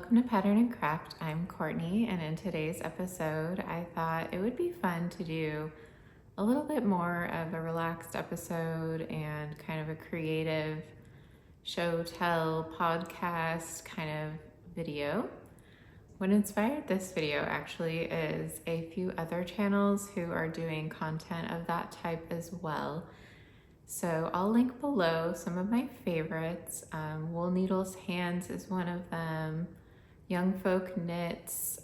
Welcome to Pattern and Craft. I'm Courtney, and in today's episode, I thought it would be fun to do a little bit more of a relaxed episode and kind of a creative show tell podcast kind of video. What inspired this video actually is a few other channels who are doing content of that type as well. So I'll link below some of my favorites. Wool Needles Hands is one of them. Young Folk Knits.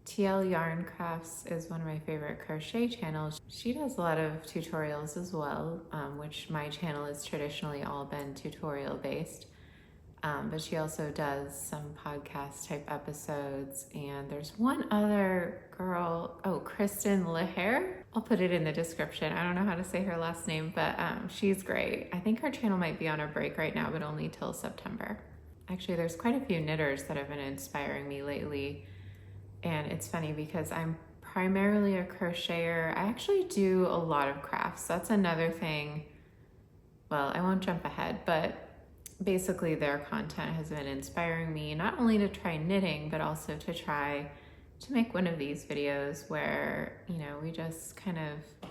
TL Yarn Crafts is one of my favorite crochet channels. She does a lot of tutorials as well, which my channel has traditionally all been tutorial based. But she also does some podcast type episodes. And there's one other girl, Kristen Leher. I'll put it in the description. I don't know how to say her last name, but she's great. I think her channel might be on a break right now, but only till September. Actually, there's quite a few knitters that have been inspiring me lately. And it's funny because I'm primarily a crocheter. I actually do a lot of crafts. That's another thing. Well, I won't jump ahead, but basically their content has been inspiring me not only to try knitting, but also to try to make one of these videos where, we just kind of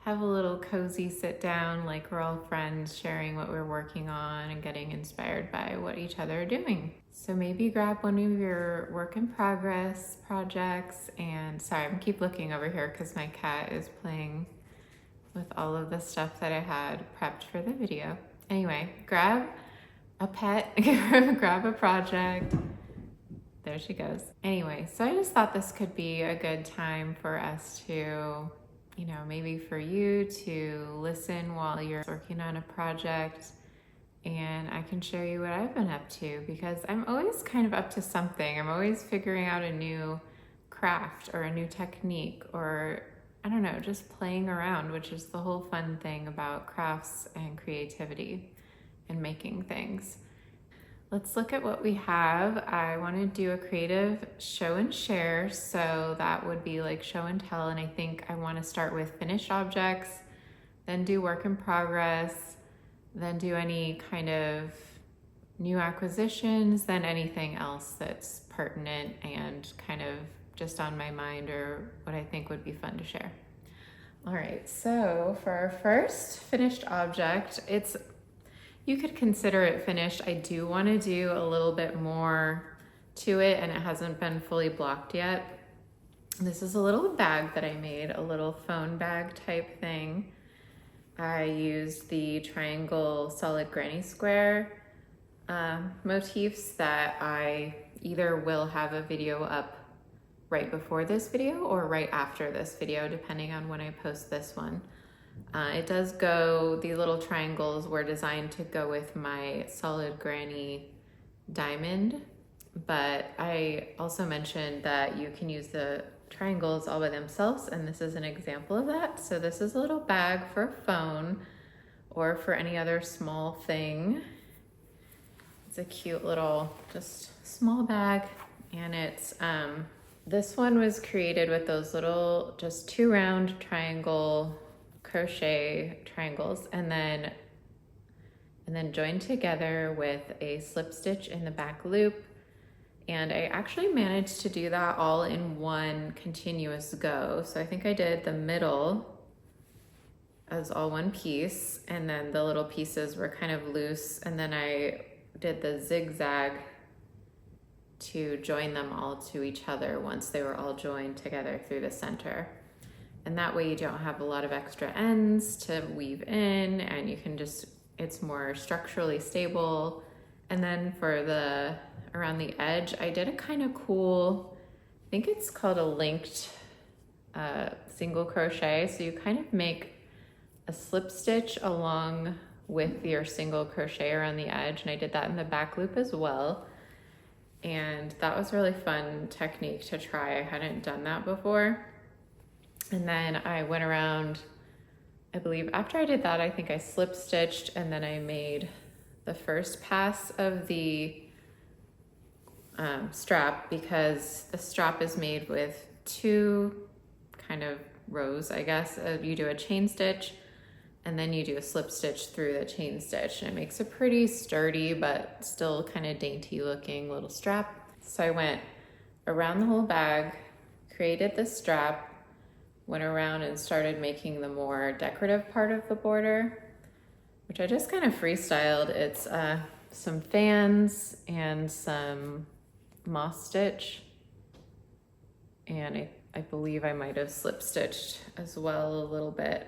have a little cozy sit down, like we're all friends sharing what we're working on and getting inspired by what each other are doing. So maybe grab one of your work in progress projects. And sorry, I'm keep looking over here because my cat is playing with all of the stuff that I had prepped for the video. Anyway, grab a pet, grab a project. There she goes. Anyway, so I just thought this could be a good time for us to, maybe for you to listen while you're working on a project, and I can show you what I've been up to because I'm always kind of up to something. I'm always figuring out a new craft or a new technique, or I don't know, just playing around, which is the whole fun thing about crafts and creativity and making things. Let's look at what we have. I want to do a creative show and share, so that would be like show and tell, and I think I want to start with finished objects, then do work in progress, then do any kind of new acquisitions, then anything else that's pertinent and kind of just on my mind or what I think would be fun to share. All right, so for our first finished object, you could consider it finished. I do want to do a little bit more to it, and it hasn't been fully blocked yet. This is a little bag that I made, a little phone bag type thing. I used the triangle solid granny square motifs that I either will have a video up right before this video or right after this video, depending on when I post this one. It does go, the little triangles were designed to go with my solid granny diamond, but I also mentioned that you can use the triangles all by themselves, and this is an example of that. So this is a little bag for a phone or for any other small thing. It's a cute little, just small bag, and it's, this one was created with those little, just 2 round triangle crochet triangles and then joined together with a slip stitch in the back loop. And I actually managed to do that all in one continuous go. So I think I did the middle as all one piece, and then the little pieces were kind of loose, and then I did the zigzag to join them all to each other once they were all joined together through the center. And that way you don't have a lot of extra ends to weave in, and you can just, it's more structurally stable. And then for the, around the edge, I did a kind of cool, I think it's called a linked single crochet. So you kind of make a slip stitch along with your single crochet around the edge. And I did that in the back loop as well. And that was a really fun technique to try. I hadn't done that before. And then I went around, I believe after I did that, I think I slip stitched, and then I made the first pass of the strap, because the strap is made with 2 kind of rows, I guess. You do a chain stitch and then you do a slip stitch through the chain stitch, and it makes a pretty sturdy but still kind of dainty looking little strap. So I went around the whole bag, created the strap, went around and started making the more decorative part of the border, which I just kind of freestyled. It's some fans and some moss stitch, and I believe I might have slip stitched as well a little bit.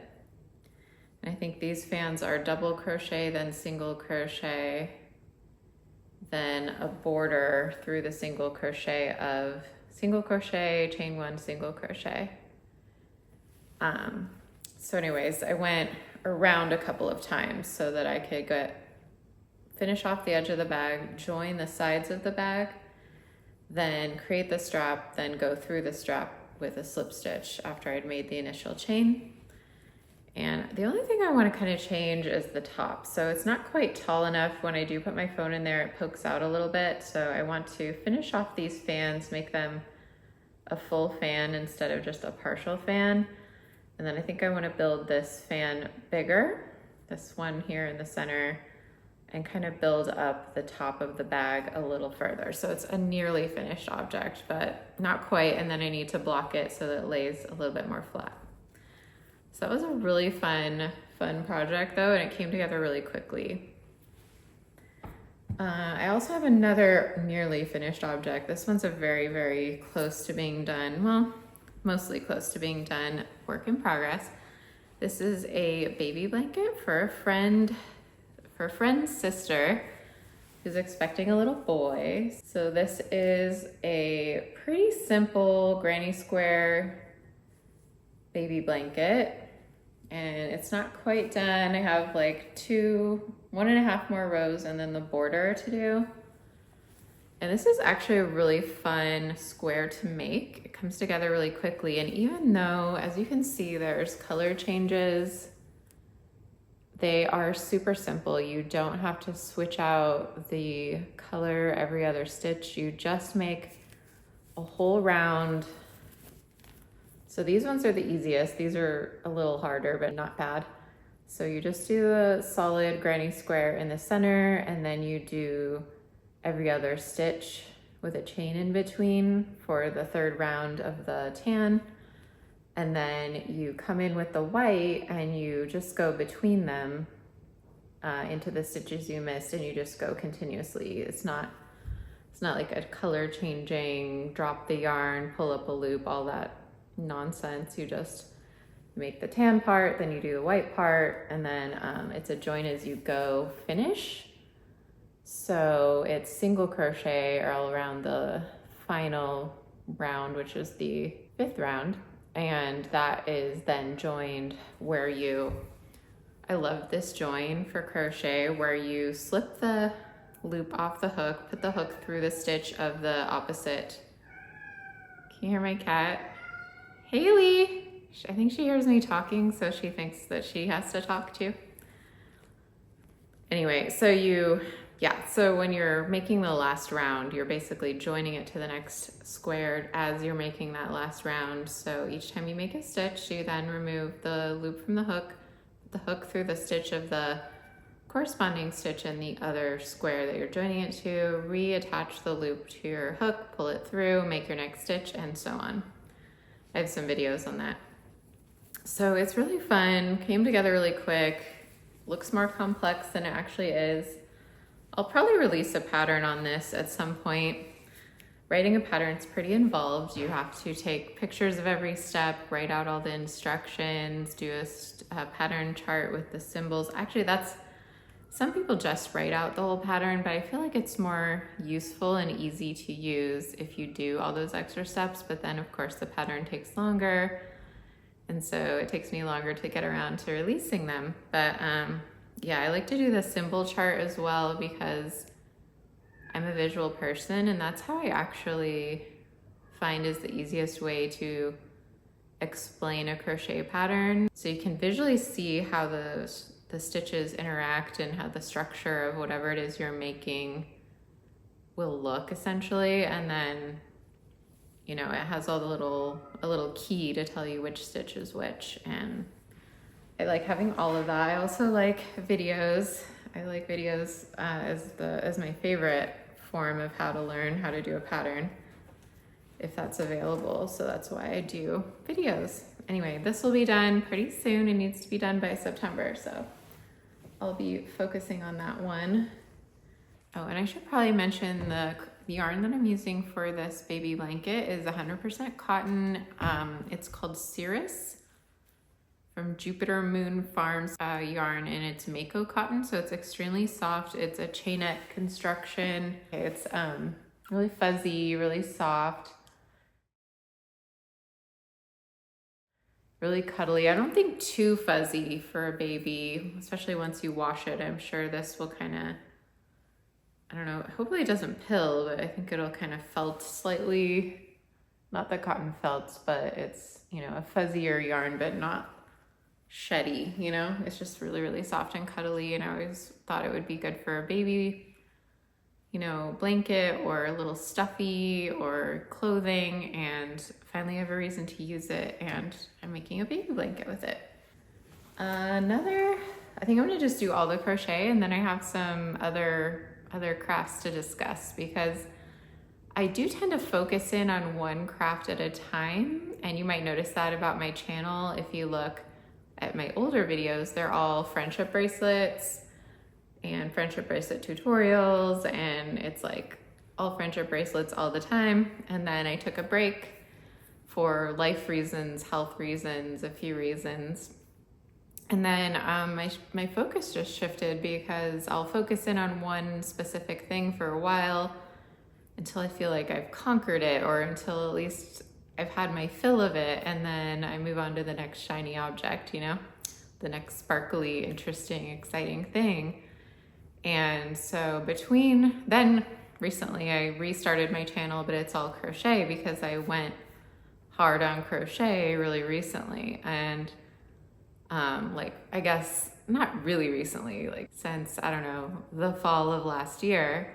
And I think these fans are double crochet, then single crochet, then a border through the single crochet of single crochet, chain one, single crochet. So anyways, I went around a couple of times so that I could finish off the edge of the bag, join the sides of the bag, then create the strap, then go through the strap with a slip stitch after I'd made the initial chain. And the only thing I want to kind of change is the top. So it's not quite tall enough. When I do put my phone in there, it pokes out a little bit. So I want to finish off these fans, make them a full fan instead of just a partial fan. And then I think I want to build this fan bigger, this one here in the center, and kind of build up the top of the bag a little further. So it's a nearly finished object, but not quite. And then I need to block it so that it lays a little bit more flat. So that was a really fun project though, and it came together really quickly. I also have another nearly finished object. This one's a very, very close to being done. Well, mostly close to being done, work in progress. This is a baby blanket for a friend's sister who's expecting a little boy. So this is a pretty simple granny square baby blanket, and it's not quite done. I have like 1.5 more rows and then the border to do. And this is actually a really fun square to make. It comes together really quickly. And even though, as you can see, there's color changes, they are super simple. You don't have to switch out the color every other stitch. You just make a whole round. So these ones are the easiest. These are a little harder, but not bad. So you just do a solid granny square in the center, and then you do every other stitch with a chain in between for the third round of the tan. And then you come in with the white and you just go between them into the stitches you missed, and you just go continuously. It's not like a color changing, drop the yarn, pull up a loop, all that nonsense. You just make the tan part, then you do the white part, and then it's a join as you go finish. So it's single crochet all around the final round, which is the 5th round. And that is then joined where I love this join for crochet where you slip the loop off the hook, put the hook through the stitch of the opposite. Can you hear my cat? Haley! I think she hears me talking, so she thinks that she has to talk too. Anyway, so when you're making the last round, you're basically joining it to the next square as you're making that last round. So each time you make a stitch, you then remove the loop from the hook through the stitch of the corresponding stitch in the other square that you're joining it to, reattach the loop to your hook, pull it through, make your next stitch, and so on. I have some videos on that. So it's really fun, came together really quick, looks more complex than it actually is. I'll probably release a pattern on this at some point. Writing a pattern is pretty involved. You have to take pictures of every step, write out all the instructions, do a pattern chart with the symbols. Actually, some people just write out the whole pattern, but I feel like it's more useful and easy to use if you do all those extra steps. But then of course the pattern takes longer, and so it takes me longer to get around to releasing them. But yeah, I like to do the symbol chart as well because I'm a visual person, and that's how I actually find is the easiest way to explain a crochet pattern. So you can visually see how the stitches interact and how the structure of whatever it is you're making will look essentially. And then, it has all a little key to tell you which stitch is which. And I like having all of that. I also like videos. I like videos as my favorite form of how to learn how to do a pattern if that's available. So that's why I do videos. Anyway, this will be done pretty soon. It needs to be done by September, so I'll be focusing on that one. Oh, and I should probably mention the yarn that I'm using for this baby blanket is 100% cotton. It's called Cirrus from Jupiter Moon Farms yarn, and it's Mako cotton, so it's extremely soft. It's a chainette construction. It's really fuzzy, really soft, really cuddly. I don't think too fuzzy for a baby, especially once you wash it. I'm sure this will kind of, I don't know, hopefully it doesn't pill, but I think it'll kind of felt slightly, not the cotton felts, but it's, you know, a fuzzier yarn, but not sheddy, you know? It's just really, really soft and cuddly, and I always thought it would be good for a baby, you know, blanket or a little stuffy or clothing, and finally I have a reason to use it, and I'm making a baby blanket with it. I think I'm gonna just do all the crochet, and then I have some other crafts to discuss, because I do tend to focus in on one craft at a time, and you might notice that about my channel. If you look at my older videos, they're all friendship bracelets and friendship bracelet tutorials, and it's like all friendship bracelets all the time. And then I took a break for life reasons, health reasons, a few reasons. And then my focus just shifted, because I'll focus in on one specific thing for a while until I feel like I've conquered it, or until at least I've had my fill of it, and then I move on to the next shiny object, you know, the next sparkly, interesting, exciting thing. And so between then, recently I restarted my channel, but it's all crochet because I went hard on crochet really recently. And like, I guess not really recently, like since, I don't know, the fall of last year.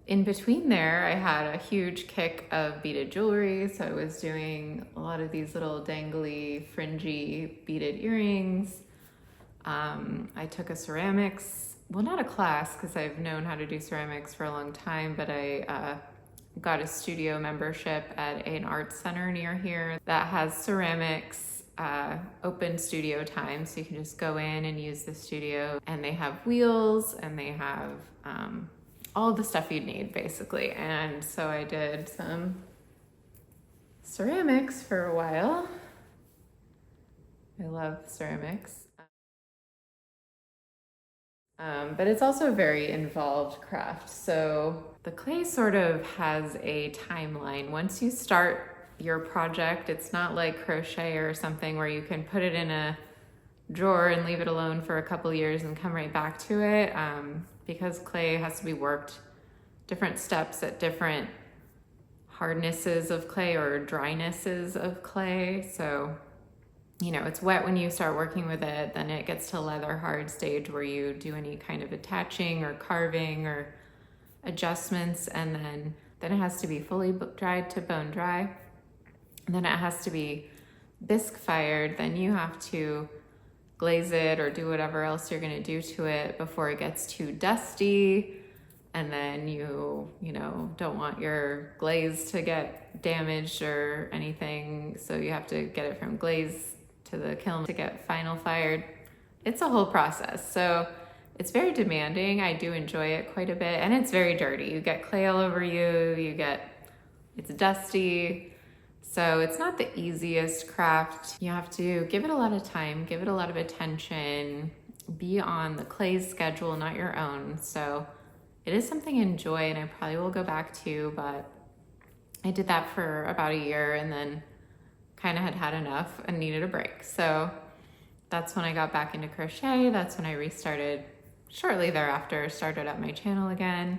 In between there, I had a huge kick of beaded jewelry. So I was doing a lot of these little dangly, fringy beaded earrings. I took a ceramics, well, not a class, because I've known how to do ceramics for a long time, but I got a studio membership at an art center near here that has ceramics, open studio time. So you can just go in and use the studio, and they have wheels, and they have all the stuff you'd need, basically. And so I did some ceramics for a while. I love ceramics. But it's also a very involved craft. So the clay sort of has a timeline. Once you start your project, it's not like crochet or something where you can put it in a drawer and leave it alone for a couple years and come right back to it. Because clay has to be worked different steps at different hardnesses of clay or drynesses of clay. So, you know, it's wet when you start working with it, then it gets to leather hard stage where you do any kind of attaching or carving or adjustments, and then it has to be fully dried to bone dry. And then it has to be bisque fired. Then you have to glaze it or do whatever else you're gonna do to it before it gets too dusty. And then you know, don't want your glaze to get damaged or anything. So you have to get it from glaze to the kiln to get final fired. It's a whole process. So it's very demanding. I do enjoy it quite a bit, and it's very dirty. You get clay all over you, it's dusty. So it's not the easiest craft. You have to give it a lot of time, give it a lot of attention, be on the clay's schedule, not your own. So it is something I enjoy, and I probably will go back to, but I did that for about a year and then kind of had enough and needed a break. So that's when I got back into crochet. That's when I restarted shortly thereafter, started up my channel again.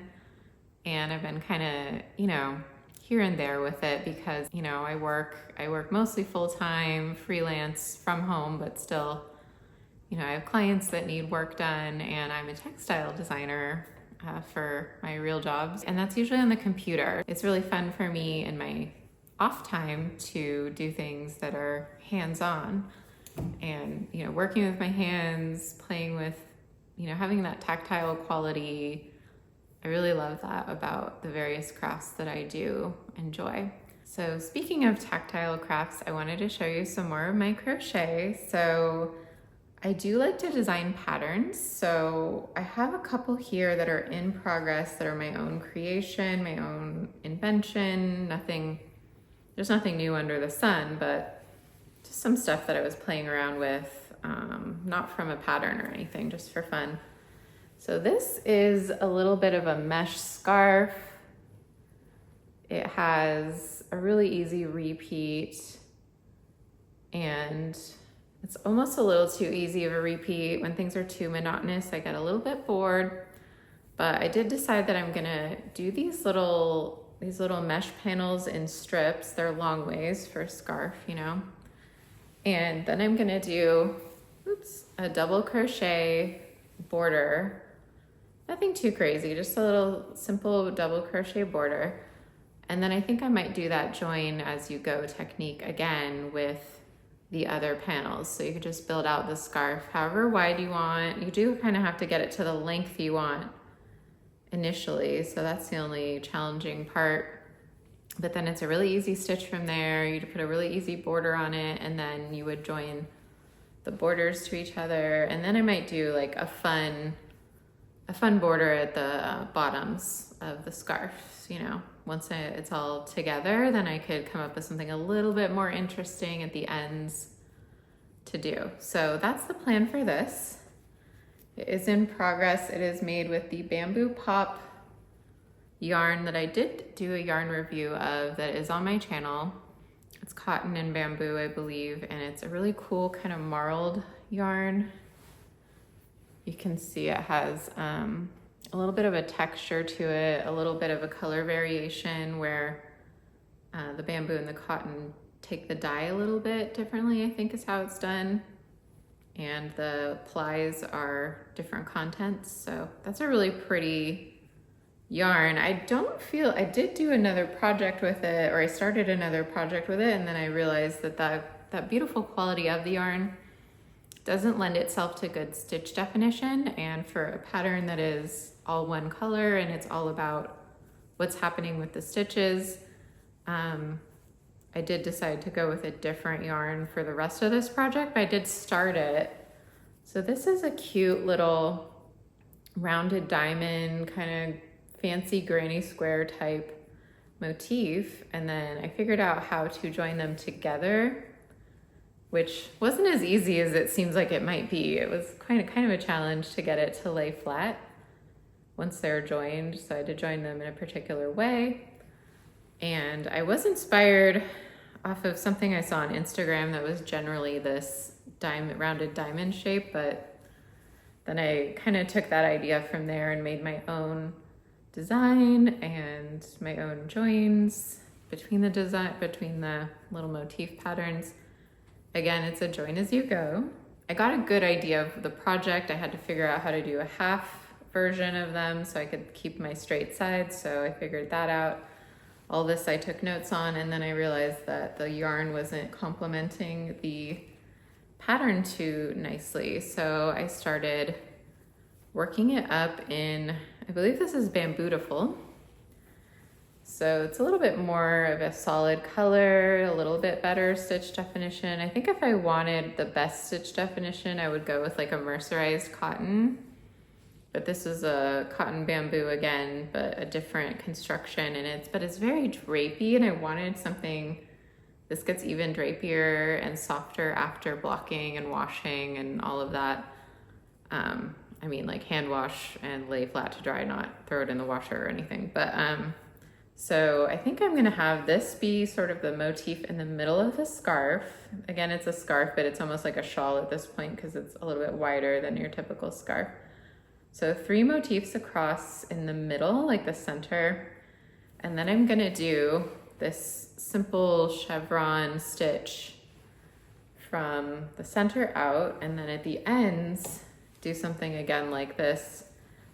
And I've been kind of, you know, here and there with it because, you know, I work mostly full-time, freelance from home, but still, you know, I have clients that need work done, and I'm a textile designer for my real jobs. And that's usually on the computer. It's really fun for me in my off time to do things that are hands-on and, you know, working with my hands, playing with, you know, having that tactile quality I really love that about the various crafts that I do enjoy. So speaking of tactile crafts, I wanted to show you some more of my crochet. So I do like to design patterns. So I have a couple here that are in progress that are my own creation, my own invention. There's nothing new under the sun, but just some stuff that I was playing around with, not from a pattern or anything, just for fun. So this is a little bit of a mesh scarf. It has a really easy repeat, and it's almost a little too easy of a repeat. When things are too monotonous, I get a little bit bored, but I did decide that I'm gonna do these little mesh panels in strips. They're long ways for a scarf, you know? And then I'm gonna do, a double crochet border. Nothing too crazy, just a little simple double crochet border. And then I think I might do that join as you go technique again with the other panels. So you could just build out the scarf however wide you want. You do kind of have to get it to the length you want initially. So that's the only challenging part. But then it's a really easy stitch from there. You'd put a really easy border on it, and then you would join the borders to each other. And then I might do like a fun border at the bottoms of the scarf, you know. Once it's all together, then I could come up with something a little bit more interesting at the ends to do. So that's the plan for this. It is in progress. It is made with the Bamboo Pop yarn that I did do a yarn review of that is on my channel. It's cotton and bamboo, I believe, and it's a really cool kind of marled yarn. You can see it has a little bit of a texture to it, a little bit of a color variation where the bamboo and the cotton take the dye a little bit differently, I think is how it's done. And the plies are different contents. So that's a really pretty yarn. I did do another project with it, or I started another project with it, and then I realized that beautiful quality of the yarn doesn't lend itself to good stitch definition. And for a pattern that is all one color and it's all about what's happening with the stitches, I did decide to go with a different yarn for the rest of this project, but I did start it. So this is a cute little rounded diamond, kind of fancy granny square type motif. And then I figured out how to join them together, which wasn't as easy as it seems like it might be. It was kind of a challenge to get it to lay flat once they're joined. So I had to join them in a particular way. And I was inspired off of something I saw on Instagram that was generally this rounded diamond shape, but then I kind of took that idea from there and made my own design and my own joins between the little motif patterns. Again, it's a join as you go. I got a good idea of the project. I had to figure out how to do a half version of them so I could keep my straight sides, so I figured that out. All this I took notes on, and then I realized that the yarn wasn't complementing the pattern too nicely. So I started working it up in, I believe this is Bambootiful. So it's a little bit more of a solid color, a little bit better stitch definition. I think if I wanted the best stitch definition, I would go with like a mercerized cotton. But this is a cotton bamboo again, but a different construction, and it's very drapey, and I wanted something, this gets even drapier and softer after blocking and washing and all of that. I mean, like hand wash and lay flat to dry, not throw it in the washer or anything. But so I think I'm gonna have this be sort of the motif in the middle of the scarf. Again, it's a scarf, but it's almost like a shawl at this point because it's a little bit wider than your typical scarf. So 3 motifs across in the middle, like the center. And then I'm gonna do this simple chevron stitch from the center out, and then at the ends, do something again like this,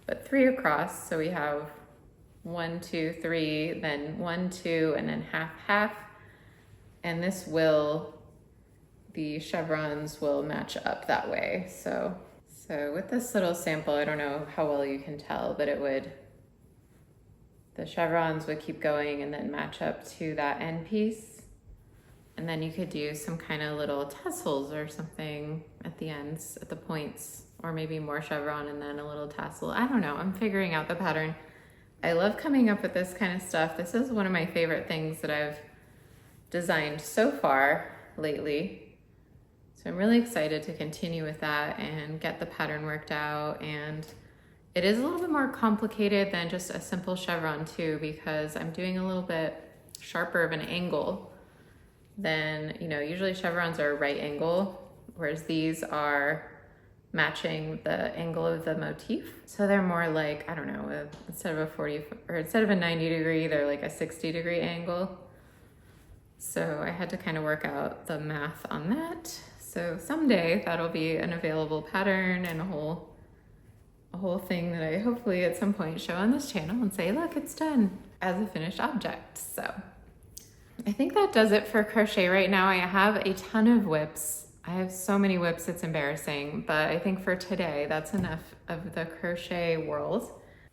but 3 across. So we have 1, 2, 3, then 1, 2, and then half, half. And the chevrons will match up that way. So with this little sample, I don't know how well you can tell, but it would the chevrons would keep going and then match up to that end piece. And then you could do some kind of little tassels or something at the ends, at the points, or maybe more chevron and then a little tassel. I don't know, I'm figuring out the pattern. I love coming up with this kind of stuff. This is one of my favorite things that I've designed so far lately. So I'm really excited to continue with that and get the pattern worked out. And it is a little bit more complicated than just a simple chevron too, because I'm doing a little bit sharper of an angle than, you know, usually chevrons are right angle, whereas these are matching the angle of the motif. So they're more like, I don't know, instead of a 90 degree, they're like a 60 degree angle. So I had to kind of work out the math on that. So someday that'll be an available pattern and a whole thing that I hopefully at some point show on this channel and say, look, it's done as a finished object. So I think that does it for crochet right now. I have a ton of whips. I have so many whips, it's embarrassing, but I think for today, that's enough of the crochet world.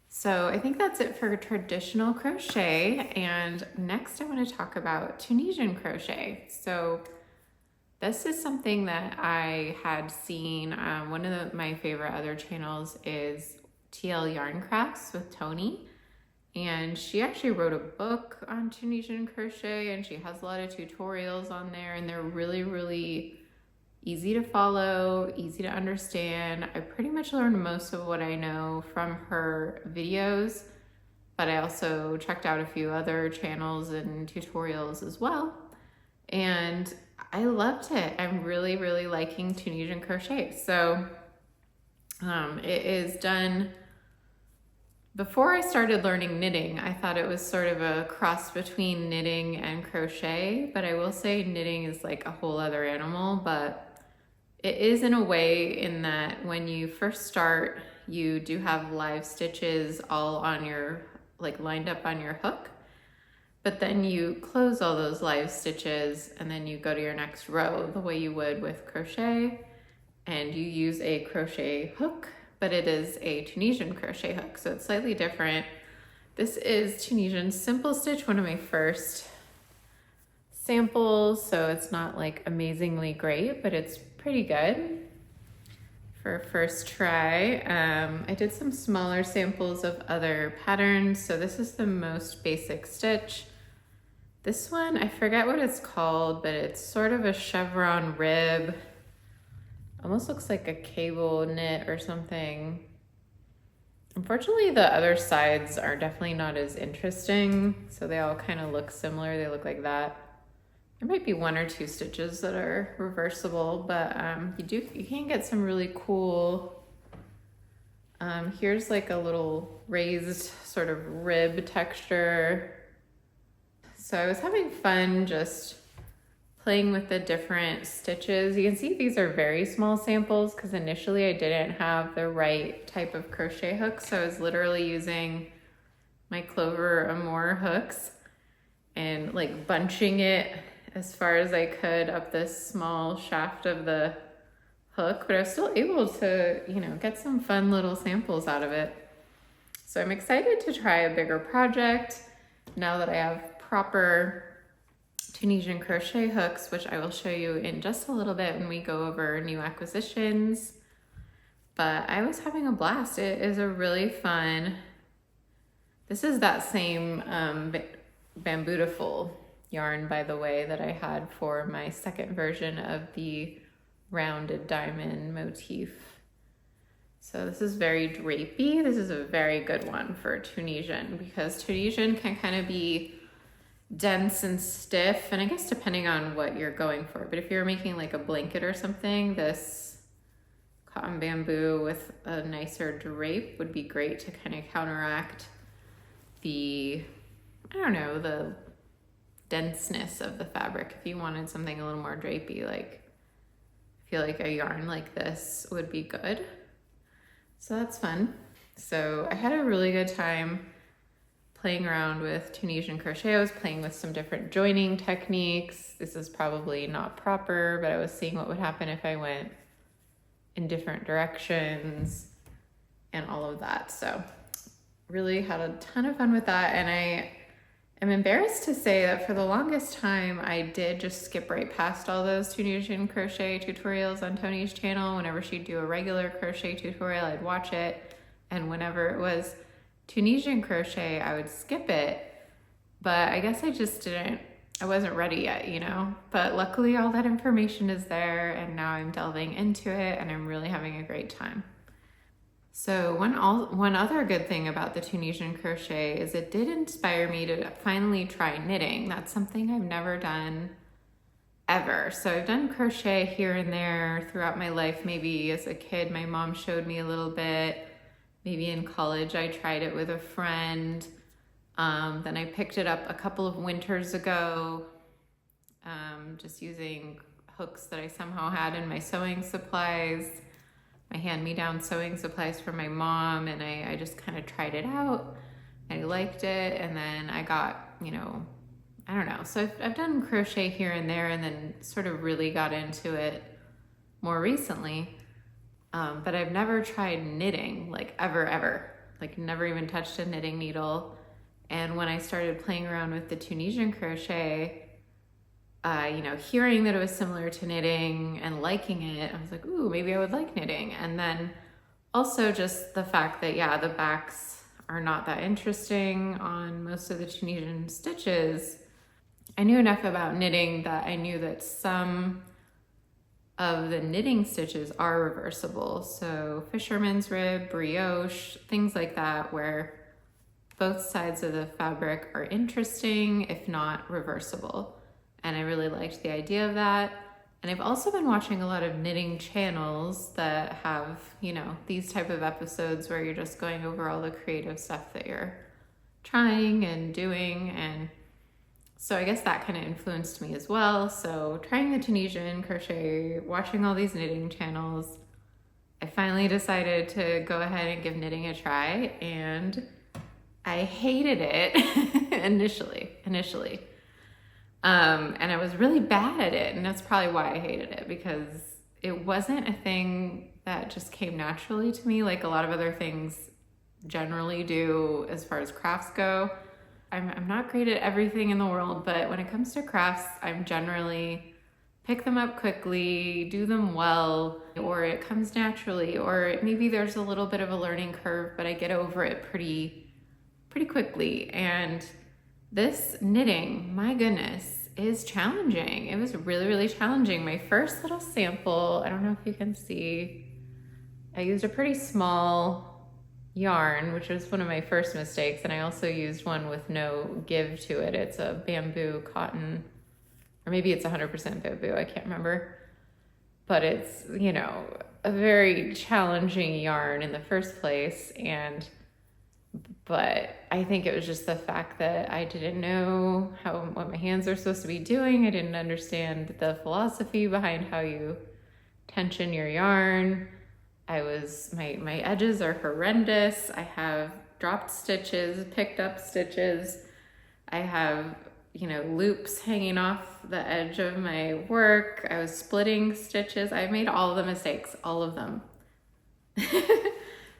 So I think that's it for traditional crochet. And next I want to talk about Tunisian crochet. So this is something that I had seen. One of my favorite other channels is TL Yarn Crafts with Tony. And she actually wrote a book on Tunisian crochet, and she has a lot of tutorials on there, and they're really, really easy to follow, easy to understand. I pretty much learned most of what I know from her videos, but I also checked out a few other channels and tutorials as well. And I loved it. I'm really, really liking Tunisian crochet. So it is done. Before I started learning knitting, I thought it was sort of a cross between knitting and crochet, but I will say knitting is like a whole other animal, but it is in a way in that when you first start, you do have live stitches all on your, like lined up on your hook, but then you close all those live stitches and then you go to your next row the way you would with crochet, and you use a crochet hook, but it is a Tunisian crochet hook, so it's slightly different. This is Tunisian simple stitch, one of my first samples, so it's not like amazingly great, but it's pretty good for a first try. I did some smaller samples of other patterns, so this is the most basic stitch. This one, I forget what it's called, but it's sort of a chevron rib. Almost looks like a cable knit or something. Unfortunately, the other sides are definitely not as interesting, so they all kind of look similar. They look like that. There might be one or two stitches that are reversible, but you can get some really cool. Here's like a little raised sort of rib texture. So I was having fun just playing with the different stitches. You can see these are very small samples because initially I didn't have the right type of crochet hook, so I was literally using my Clover Amour hooks and like bunching it as far as I could up this small shaft of the hook, but I was still able to, you know, get some fun little samples out of it. So I'm excited to try a bigger project now that I have proper Tunisian crochet hooks, which I will show you in just a little bit when we go over new acquisitions. But I was having a blast. It is a really fun, this is that same Bambootiful yarn, by the way, that I had for my second version of the rounded diamond motif. So this is very drapey. This is a very good one for Tunisian because Tunisian can kind of be dense and stiff, and I guess depending on what you're going for, but if you're making like a blanket or something, this cotton bamboo with a nicer drape would be great to kind of counteract the, I don't know, the denseness of the fabric. If you wanted something a little more drapey, like I feel like a yarn like this would be good. So that's fun. So I had a really good time playing around with Tunisian crochet. I was playing with some different joining techniques. This is probably not proper, but I was seeing what would happen if I went in different directions and all of that. So really had a ton of fun with that. And I am embarrassed to say that for the longest time, I did just skip right past all those Tunisian crochet tutorials on Tony's channel. Whenever she'd do a regular crochet tutorial, I'd watch it. And whenever it was Tunisian crochet, I would skip it. But I guess I wasn't ready yet, you know? But luckily all that information is there, and now I'm delving into it and I'm really having a great time. So one other good thing about the Tunisian crochet is it did inspire me to finally try knitting. That's something I've never done ever. So I've done crochet here and there throughout my life. Maybe as a kid, my mom showed me a little bit. Maybe in college, I tried it with a friend. Then I picked it up a couple of winters ago, just using hooks that I somehow had in my sewing supplies, my hand-me-down sewing supplies from my mom, and I just kind of tried it out. I liked it, and then I got, I don't know. So I've done crochet here and there, and then sort of really got into it more recently. But I've never tried knitting, like ever, like never even touched a knitting needle. And when I started playing around with the Tunisian crochet, hearing that it was similar to knitting and liking it, I was like, ooh, maybe I would like knitting. And then also just the fact that, the backs are not that interesting on most of the Tunisian stitches. I knew enough about knitting that I knew that some of the knitting stitches are reversible. So fisherman's rib, brioche, things like that, where both sides of the fabric are interesting, if not reversible. And I really liked the idea of that. And I've also been watching a lot of knitting channels that have, these type of episodes where you're just going over all the creative stuff that you're trying and doing. And so I guess that kind of influenced me as well. So trying the Tunisian crochet, watching all these knitting channels, I finally decided to go ahead and give knitting a try. And I hated it initially. And I was really bad at it. And that's probably why I hated it, because it wasn't a thing that just came naturally to me like a lot of other things generally do as far as crafts go. I'm not great at everything in the world, but when it comes to crafts, I'm generally pick them up quickly, do them well, or it comes naturally, or maybe there's a little bit of a learning curve, but I get over it pretty quickly. And this knitting, my goodness, is challenging. It was really, really challenging. My first little sample, I don't know if you can see, I used a pretty small yarn, which was one of my first mistakes. And I also used one with no give to it. It's a bamboo cotton, or maybe it's 100% bamboo, I can't remember. But it's, a very challenging yarn in the first place. But I think it was just the fact that I didn't know what my hands are supposed to be doing. I didn't understand the philosophy behind how you tension your yarn. My edges are horrendous. I have dropped stitches, picked up stitches. I have, loops hanging off the edge of my work. I was splitting stitches. I made all the mistakes, all of them.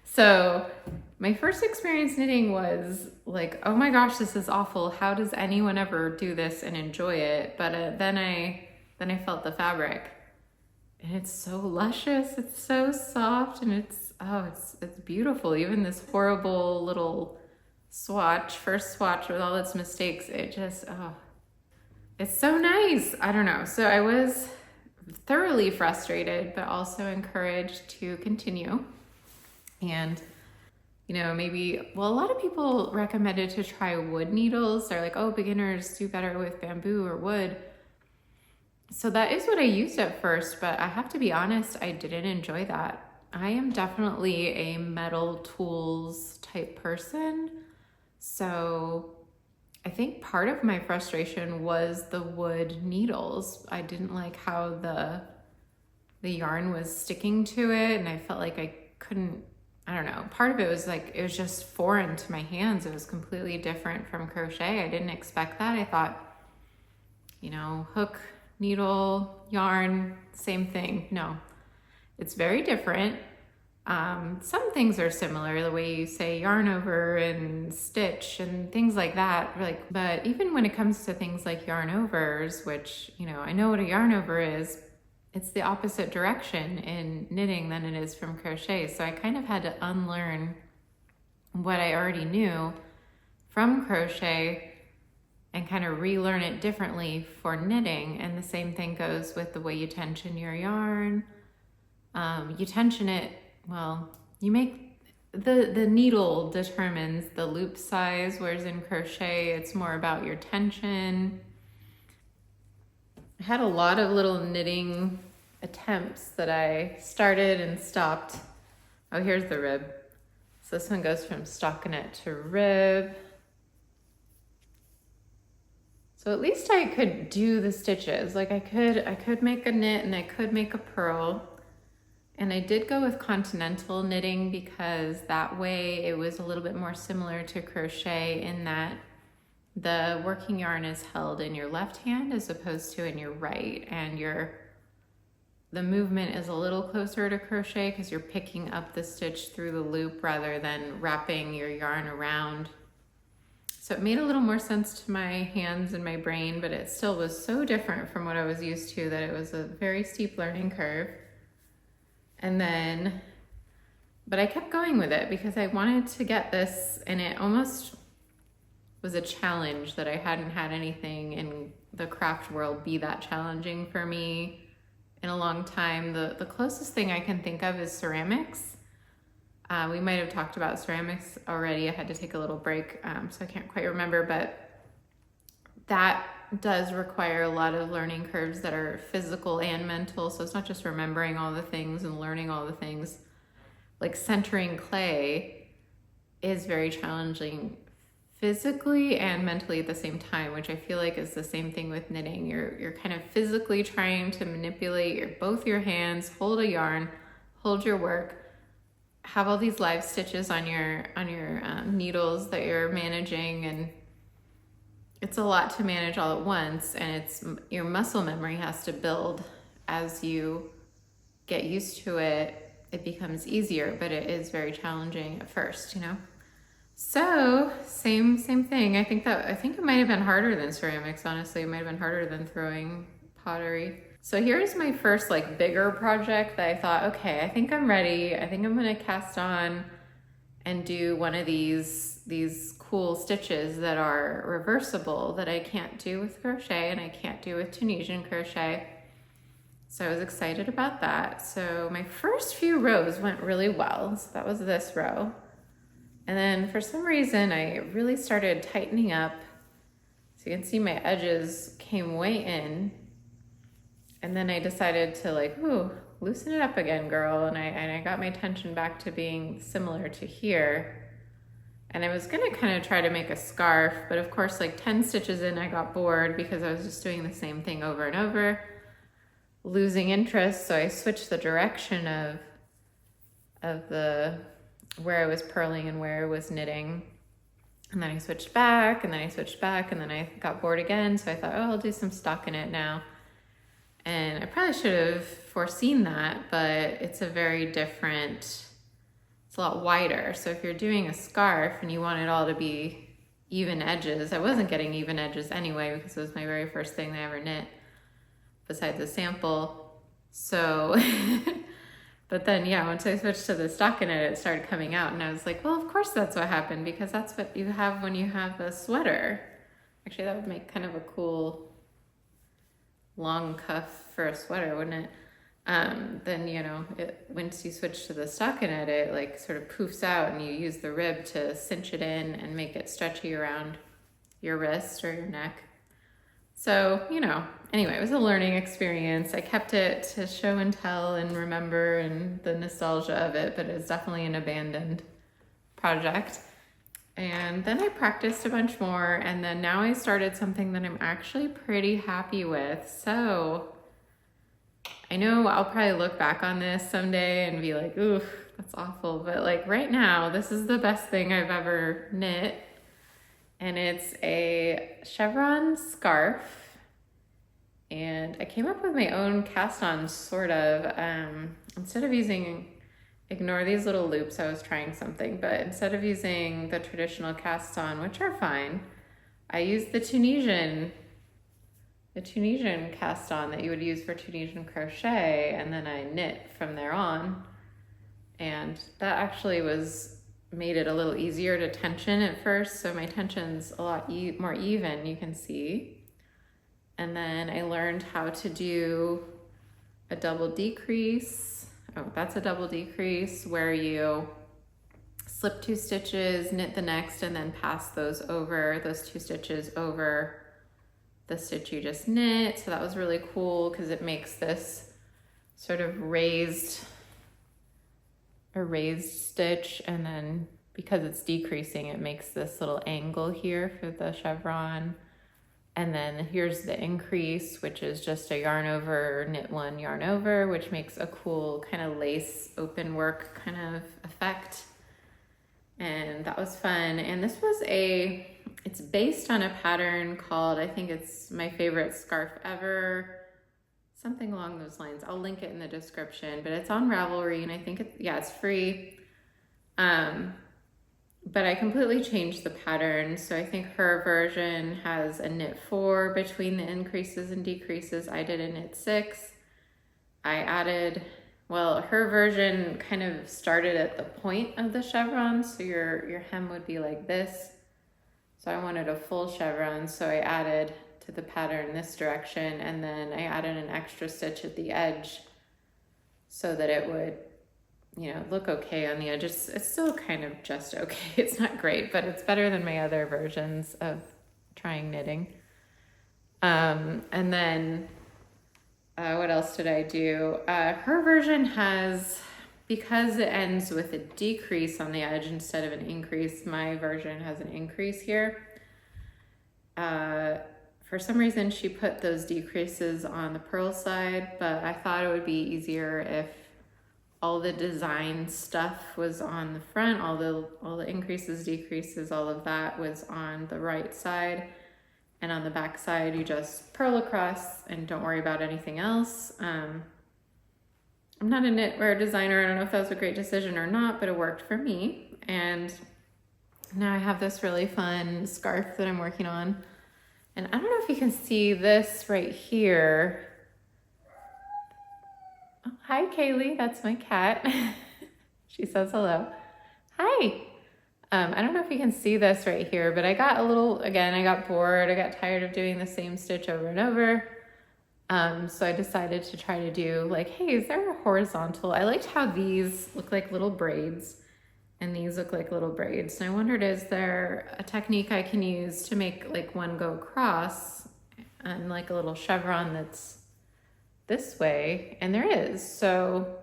So my first experience knitting was like, oh my gosh, this is awful. How does anyone ever do this and enjoy it? But then I felt the fabric, and it's so luscious. It's so soft, and it's beautiful. Even this horrible little first swatch with all its mistakes, it's so nice. I don't know. So I was thoroughly frustrated, but also encouraged to continue. And, a lot of people recommended to try wood needles. They're like, oh, beginners do better with bamboo or wood. So that is what I used at first, but I have to be honest, I didn't enjoy that. I am definitely a metal tools type person. So I think part of my frustration was the wood needles. I didn't like how the yarn was sticking to it, and I felt like I couldn't, I don't know. Part of it was like, it was just foreign to my hands. It was completely different from crochet. I didn't expect that. I thought, hook, needle, yarn, same thing. No, it's very different. Some things are similar, the way you say yarn over and stitch and things like that. Like, but even when it comes to things like yarn overs, which, you know, I know what a yarn over is, it's the opposite direction in knitting than it is from crochet. So I kind of had to unlearn what I already knew from crochet and kind of relearn it differently for knitting. And the same thing goes with the way you tension your yarn. You tension it, well, you make, the needle determines the loop size, whereas in crochet, it's more about your tension. I had a lot of little knitting attempts that I started and stopped. Oh, here's the rib. So this one goes from stockinette to rib. So at least I could do the stitches. Like I could make a knit and I could make a purl. And I did go with continental knitting because that way it was a little bit more similar to crochet in that the working yarn is held in your left hand as opposed to in your right, and the movement is a little closer to crochet because you're picking up the stitch through the loop rather than wrapping your yarn around. So it made a little more sense to my hands and my brain, but it still was so different from what I was used to that it was a very steep learning curve. And then, but I kept going with it because I wanted to get this, and it almost was a challenge that I hadn't had anything in the craft world be that challenging for me in a long time. The closest thing I can think of is ceramics. We might have talked about ceramics already. I had to take a little break, so I can't quite remember, but that does require a lot of learning curves that are physical and mental. So it's not just remembering all the things and learning all the things. Like centering clay is very challenging physically and mentally at the same time, which I feel like is the same thing with knitting. You're kind of physically trying to manipulate both your hands, hold a yarn, hold your work, have all these live stitches on your needles that you're managing, and it's a lot to manage all at once, and it's your muscle memory has to build as you get used to it. It becomes easier, but it is very challenging at first, you know? So same thing. I think it might have been harder than ceramics, honestly. It might have been harder than throwing pottery. So here's my first like bigger project that I thought, okay, I think I'm ready. I think I'm gonna cast on and do one of these cool stitches that are reversible that I can't do with crochet and I can't do with Tunisian crochet. So I was excited about that. So my first few rows went really well. So that was this row. And then for some reason, I really started tightening up. So you can see my edges came way in. And then I decided to like, ooh, loosen it up again, girl. And I got my tension back to being similar to here. And I was gonna kind of try to make a scarf, but of course, like 10 stitches in, I got bored because I was just doing the same thing over and over, losing interest. So I switched the direction of where I was purling and where I was knitting. And then I switched back, and then I switched back, and then I got bored again. So I thought, oh, I'll do some stockinette now. And I probably should have foreseen that, but it's a very different, it's a lot wider. So if you're doing a scarf and you want it all to be even edges, I wasn't getting even edges anyway because it was my very first thing that I ever knit besides a sample. So, but then yeah, once I switched to the stockinette, it started coming out, and I was like, well, of course that's what happened, because that's what you have when you have a sweater. Actually, that would make kind of a cool long cuff for a sweater, wouldn't it? Then, you know, once you switch to the stockinette, it like sort of poofs out, and you use the rib to cinch it in and make it stretchy around your wrist or your neck. So, you know, anyway, it was a learning experience. I kept it to show and tell and remember and the nostalgia of it, but it's definitely an abandoned project. And then I practiced a bunch more, and then now I started something that I'm actually pretty happy with. So I know I'll probably look back on this someday and be like, oof, that's awful. But like right now, this is the best thing I've ever knit. And it's a chevron scarf. And I came up with my own cast on, sort of. Instead of using ignore these little loops. I was trying something, but instead of using the traditional cast on, which are fine, I used the Tunisian cast on that you would use for Tunisian crochet, and then I knit from there on. And that actually made it a little easier to tension at first. So my tension's a lot more even, you can see. And then I learned how to do a double decrease. Oh, that's a double decrease where you slip 2 stitches, knit the next, and then pass those 2 stitches over the stitch you just knit. So that was really cool because it makes this sort of raised stitch, and then because it's decreasing, it makes this little angle here for the chevron. And then here's the increase, which is just a yarn over, knit 1, yarn over, which makes a cool kind of lace open work kind of effect. And that was fun. And this was it's based on a pattern called, I think it's My Favorite Scarf Ever, something along those lines. I'll link it in the description, but it's on Ravelry, and I think it's free. But I completely changed the pattern. So I think her version has a knit 4 between the increases and decreases. I did a knit 6. Her version kind of started at the point of the chevron. So your hem would be like this. So I wanted a full chevron. So I added to the pattern this direction, and then I added an extra stitch at the edge so that it would, look okay on the edge. It's still kind of just okay. It's not great, but it's better than my other versions of trying knitting. And then what else did I do? Her version has, because it ends with a decrease on the edge instead of an increase, my version has an increase here. For some reason, she put those decreases on the purl side, but I thought it would be easier if all the design stuff was on the front, all the increases, decreases, all of that was on the right side. And on the back side, you just purl across and don't worry about anything else. I'm not a knitwear designer. I don't know if that was a great decision or not, but it worked for me. And now I have this really fun scarf that I'm working on. And I don't know if you can see this right here. Oh, hi, Kaylee. That's my cat. She says hello. Hi. I don't know if you can see this right here, but I got I got bored. I got tired of doing the same stitch over and over. So I decided to try to do hey, is there a horizontal? I liked how these look like little braids and these look like little braids. And I wondered, is there a technique I can use to make one go across and a little chevron that's this way? And there is. So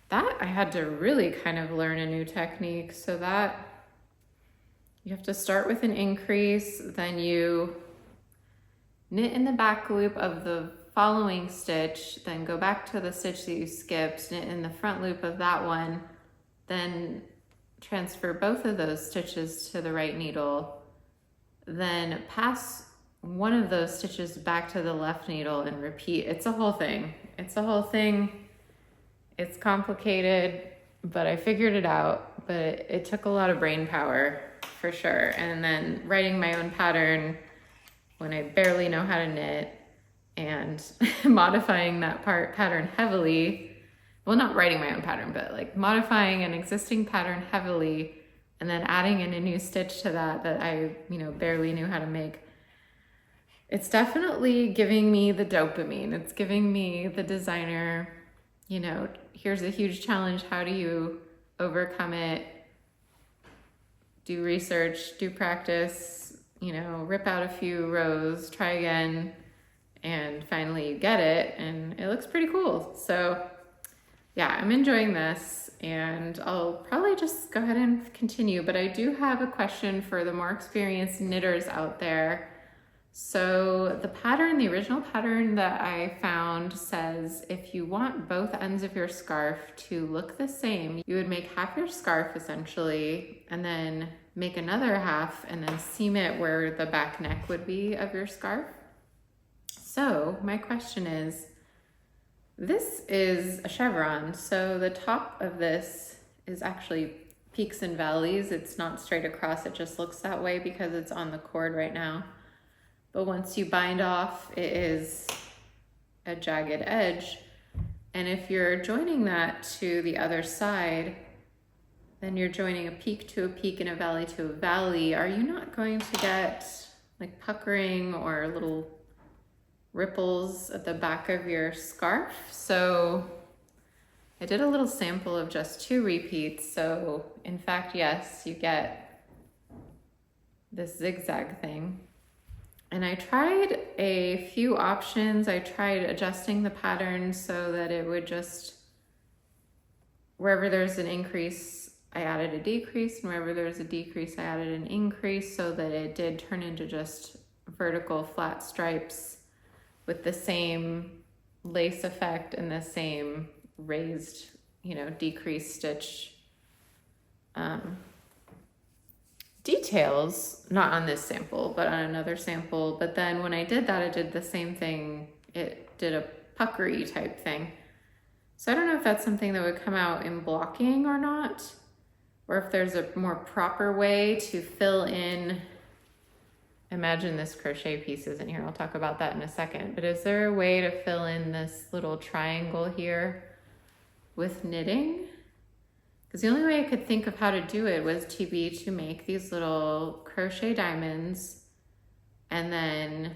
that I had to really kind of learn a new technique. So that you have to start with an increase, then you knit in the back loop of the following stitch, then go back to the stitch that you skipped, knit in the front loop of that one, then transfer both of those stitches to the right needle, then pass one of those stitches back to the left needle and repeat. It's a whole thing. It's complicated, but I figured it out, but it took a lot of brain power for sure. And then writing my own pattern when I barely know how to knit and modifying that pattern heavily. Well, not writing my own pattern, but modifying an existing pattern heavily and then adding in a new stitch to that I, barely knew how to make. It's definitely giving me the dopamine. It's giving me the designer, here's a huge challenge. How do you overcome it? Do research, do practice, rip out a few rows, try again, and finally you get it, and it looks pretty cool. So yeah, I'm enjoying this, and I'll probably just go ahead and continue, but I do have a question for the more experienced knitters out there. So the original pattern that I found says if you want both ends of your scarf to look the same, you would make half your scarf essentially, and then make another half and then seam it where the back neck would be of your scarf. So my question is, This is a chevron. So the top of this is actually peaks and valleys. It's not straight across. It just looks that way because it's on the cord right now. But once you bind off, it is a jagged edge. And if you're joining that to the other side, then you're joining a peak to a peak and a valley to a valley. Are you not going to get like puckering or little ripples at the back of your scarf? So I did a little sample of just 2 repeats. So in fact, yes, you get this zigzag thing. And I tried a few options. I tried adjusting the pattern so that it would just, wherever there's an increase, I added a decrease, and wherever there's a decrease, I added an increase, so that it did turn into just vertical flat stripes with the same lace effect and the same raised, decreased stitch details, not on this sample, but on another sample. But then when I did that, it did the same thing. It did a puckery type thing. So I don't know if that's something that would come out in blocking or not, or if there's a more proper way to fill in. Imagine this crochet piece isn't here. I'll talk about that in a second. But is there a way to fill in this little triangle here with knitting? Because the only way I could think of how to do it was to make these little crochet diamonds and then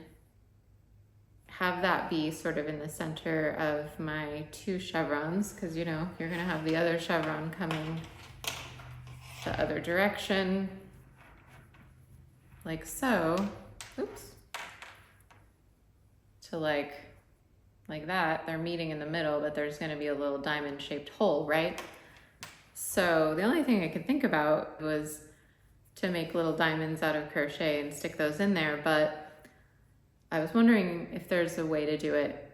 have that be sort of in the center of my 2 chevrons, because you're gonna have the other chevron coming the other direction, like so. Oops. To like that, they're meeting in the middle, but there's gonna be a little diamond shaped hole, right? So the only thing I could think about was to make little diamonds out of crochet and stick those in there, but I was wondering if there's a way to do it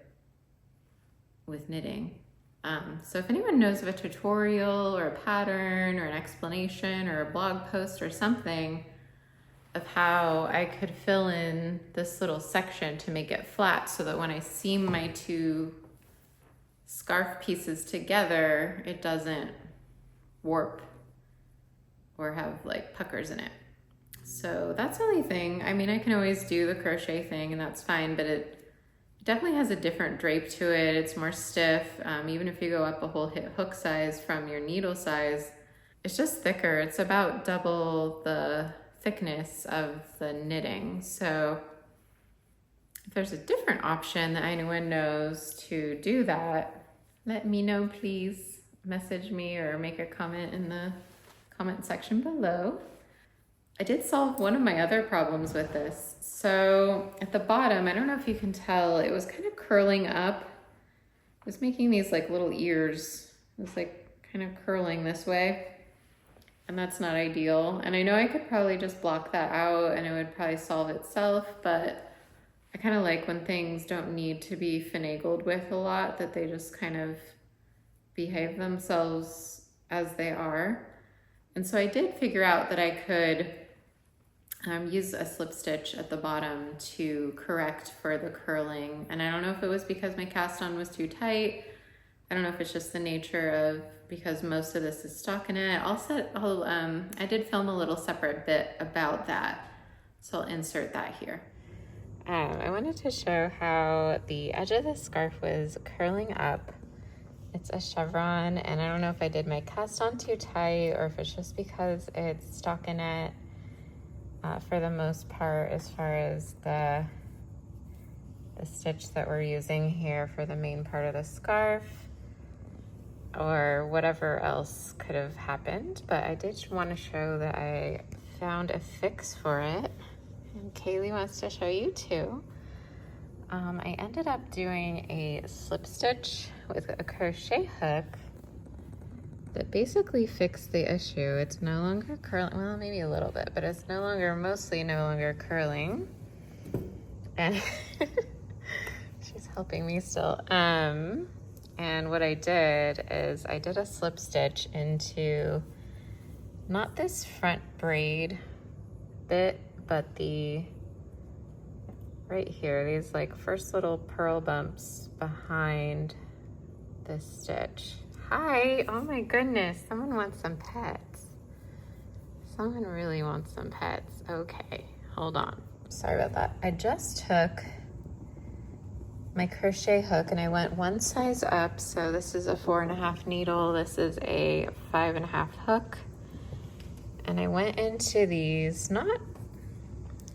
with knitting. So if anyone knows of a tutorial or a pattern or an explanation or a blog post or something of how I could fill in this little section to make it flat so that when I seam my 2 scarf pieces together, it doesn't warp or have like puckers in it. So that's the only thing. I mean, I can always do the crochet thing and that's fine, but it definitely has a different drape to it. It's more stiff. Even if you go up a whole hook size from your needle size, it's just thicker. It's about double the thickness of the knitting. So if there's a different option that anyone knows to do that, let me know, please. Message me or make a comment in the comment section below. I did solve one of my other problems with this. So at the bottom, I don't know if you can tell, it was kind of curling up. It was making these like little ears. It was like kind of curling this way, and that's not ideal. And I know I could probably just block that out and it would probably solve itself, but I kind of like when things don't need to be finagled with a lot, that they just kind of behave themselves as they are. And so I did figure out that I could use a slip stitch at the bottom to correct for the curling. And I don't know if it was because my cast on was too tight. I don't know if it's just the nature of, because most of this is stockinette. I did film a little separate bit about that, so I'll insert that here. I wanted to show how the edge of the scarf was curling up. It's a chevron, and I don't know if I did my cast on too tight or if it's just because it's stockinette for the most part, as far as the stitch that we're using here for the main part of the scarf, or whatever else could have happened. But I did want to show that I found a fix for it, and Kaylee wants to show you too. I ended up doing a slip stitch with a crochet hook that basically fixed the issue. It's no longer curling, well, maybe a little bit, but it's mostly no longer curling. And she's helping me still. And what I did is I did a slip stitch into not this front braid bit, but the right here, these like first little purl bumps behind this stitch. Hi, oh my goodness, someone wants some pets. Someone really wants some pets. Okay, hold on. Sorry about that. I just took my crochet hook and I went one size up. So this is a 4.5 needle. This is a 5.5 hook. And I went into these, not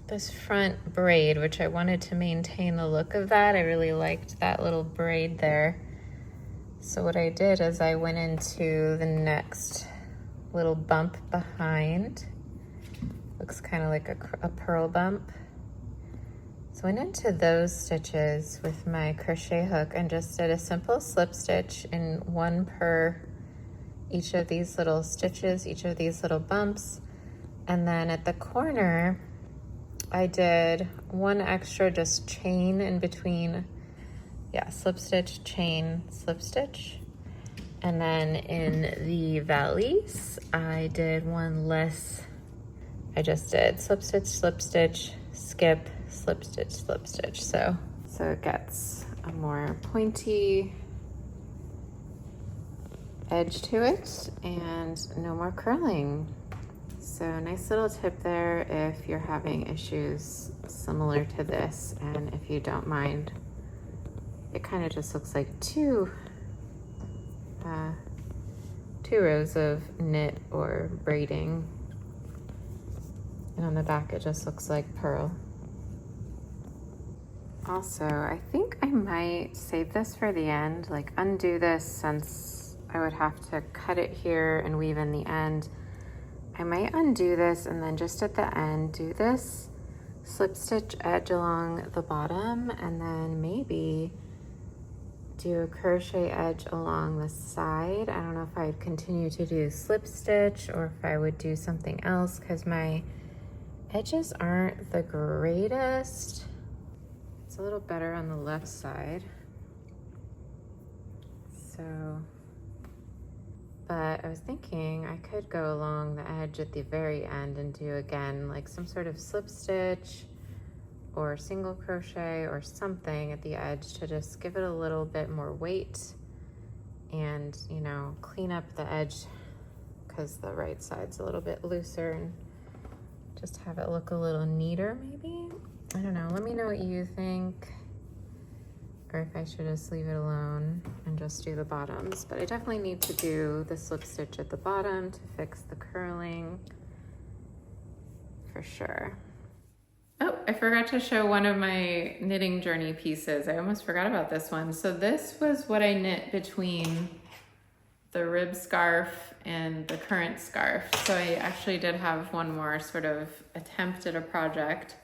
this front braid, which I wanted to maintain the look of that. I really liked that little braid there. So what I did is I went into the next little bump behind. Looks kind of like a pearl bump. So I went into those stitches with my crochet hook and just did a simple slip stitch in one per each of these little stitches, each of these little bumps. And then at the corner, I did one extra just chain in between. Yeah, slip stitch, chain, slip stitch. And then in the valleys, I did one less. I just did slip stitch, skip, slip stitch. So it gets a more pointy edge to it and no more curling. So nice little tip there if you're having issues similar to this, and if you don't mind, it kind of just looks like two rows of knit or braiding, and on the back it just looks like pearl. Also, I think I might save this for the end, like undo this, since I would have to cut it here and weave in the end. I might undo this and then just at the end do this slip stitch edge along the bottom, and then maybe do a crochet edge along the side. I don't know if I'd continue to do slip stitch or if I would do something else, because my edges aren't the greatest. It's a little better on the left side. But I was thinking I could go along the edge at the very end and do again like some sort of slip stitch or single crochet or something at the edge to just give it a little bit more weight and, you know, clean up the edge because the right side's a little bit looser, and just have it look a little neater maybe. I don't know, let me know what you think, or if I should just leave it alone and just do the bottoms. But I definitely need to do the slip stitch at the bottom to fix the curling for sure. Oh, I forgot to show one of my knitting journey pieces. I almost forgot about this one. So this was what I knit between the rib scarf and the current scarf. So I actually did have one more sort of attempt at a project.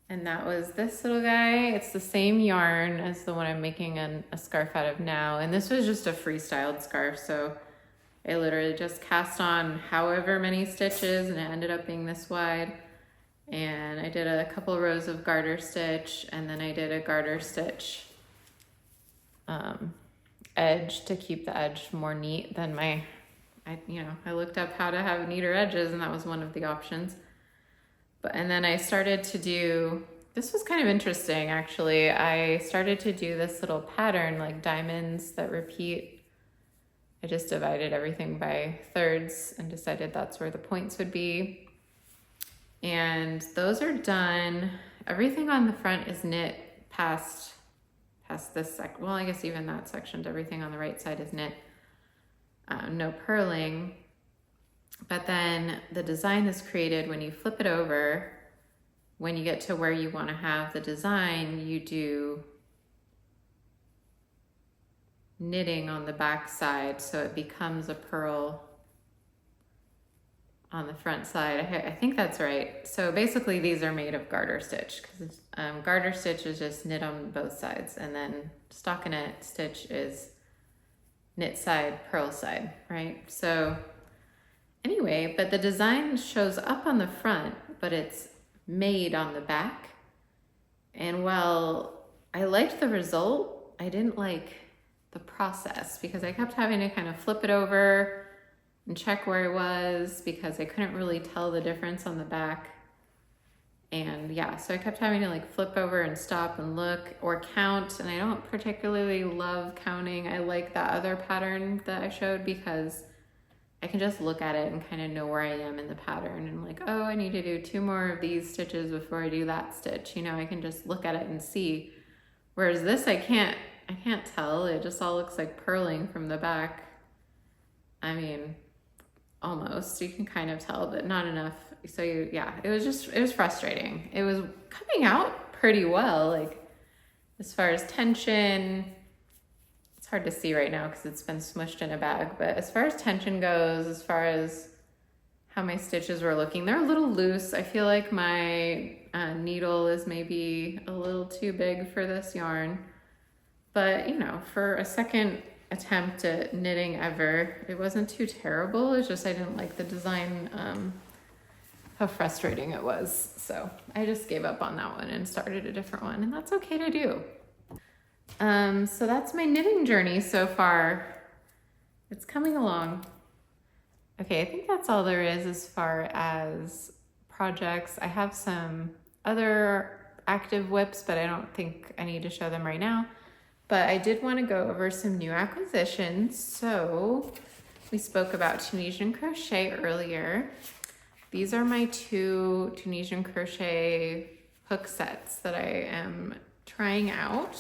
And that was this little guy. It's the same yarn as the one I'm making a scarf out of now. And this was just a freestyled scarf. So I literally just cast on however many stitches and it ended up being this wide. And I did a couple rows of garter stitch, and then I did a garter stitch edge to keep the edge more neat than I looked up how to have neater edges, and that was one of the options. And then I started to do, this was kind of interesting actually. I started to do this little pattern, like diamonds that repeat. I just divided everything by thirds and decided that's where the points would be. And those are done. Everything on the front is knit past this well, I guess even that section, everything on the right side is knit. No purling. But then the design is created when you flip it over. When you get to where you want to have the design, you do knitting on the back side, so it becomes a purl on the front side. I think that's right. So basically these are made of garter stitch, because garter stitch is just knit on both sides, and then stockinette stitch is knit side, purl side, right? So anyway, but the design shows up on the front, but it's made on the back. And while I liked the result, I didn't like the process, because I kept having to kind of flip it over and check where I was, because I couldn't really tell the difference on the back. And yeah, so I kept having to like flip over and stop and look or count. And I don't particularly love counting. I like that other pattern that I showed because I can just look at it and kind of know where I am in the pattern and like, oh, I need to do 2 more of these stitches before I do that stitch. You know, I can just look at it and see. Whereas this, I can't tell. It just all looks like purling from the back. I mean, almost, you can kind of tell, but not enough. So yeah, it was frustrating. It was coming out pretty well, like as far as tension, it's hard to see right now because it's been smushed in a bag, but as far as tension goes, as far as how my stitches were looking, they're a little loose. I feel like my needle is maybe a little too big for this yarn, but you know, for a second attempt at knitting ever, it wasn't too terrible. It's just I didn't like the design, how frustrating it was. So I just gave up on that one and started a different one, and that's okay to do. So that's my knitting journey so far. It's coming along. Okay, I think that's all there is as far as projects. I have some other active whips, but I don't think I need to show them right now. But I did want to go over some new acquisitions. So we spoke about Tunisian Crochet earlier. These are my 2 Tunisian Crochet hook sets that I am trying out.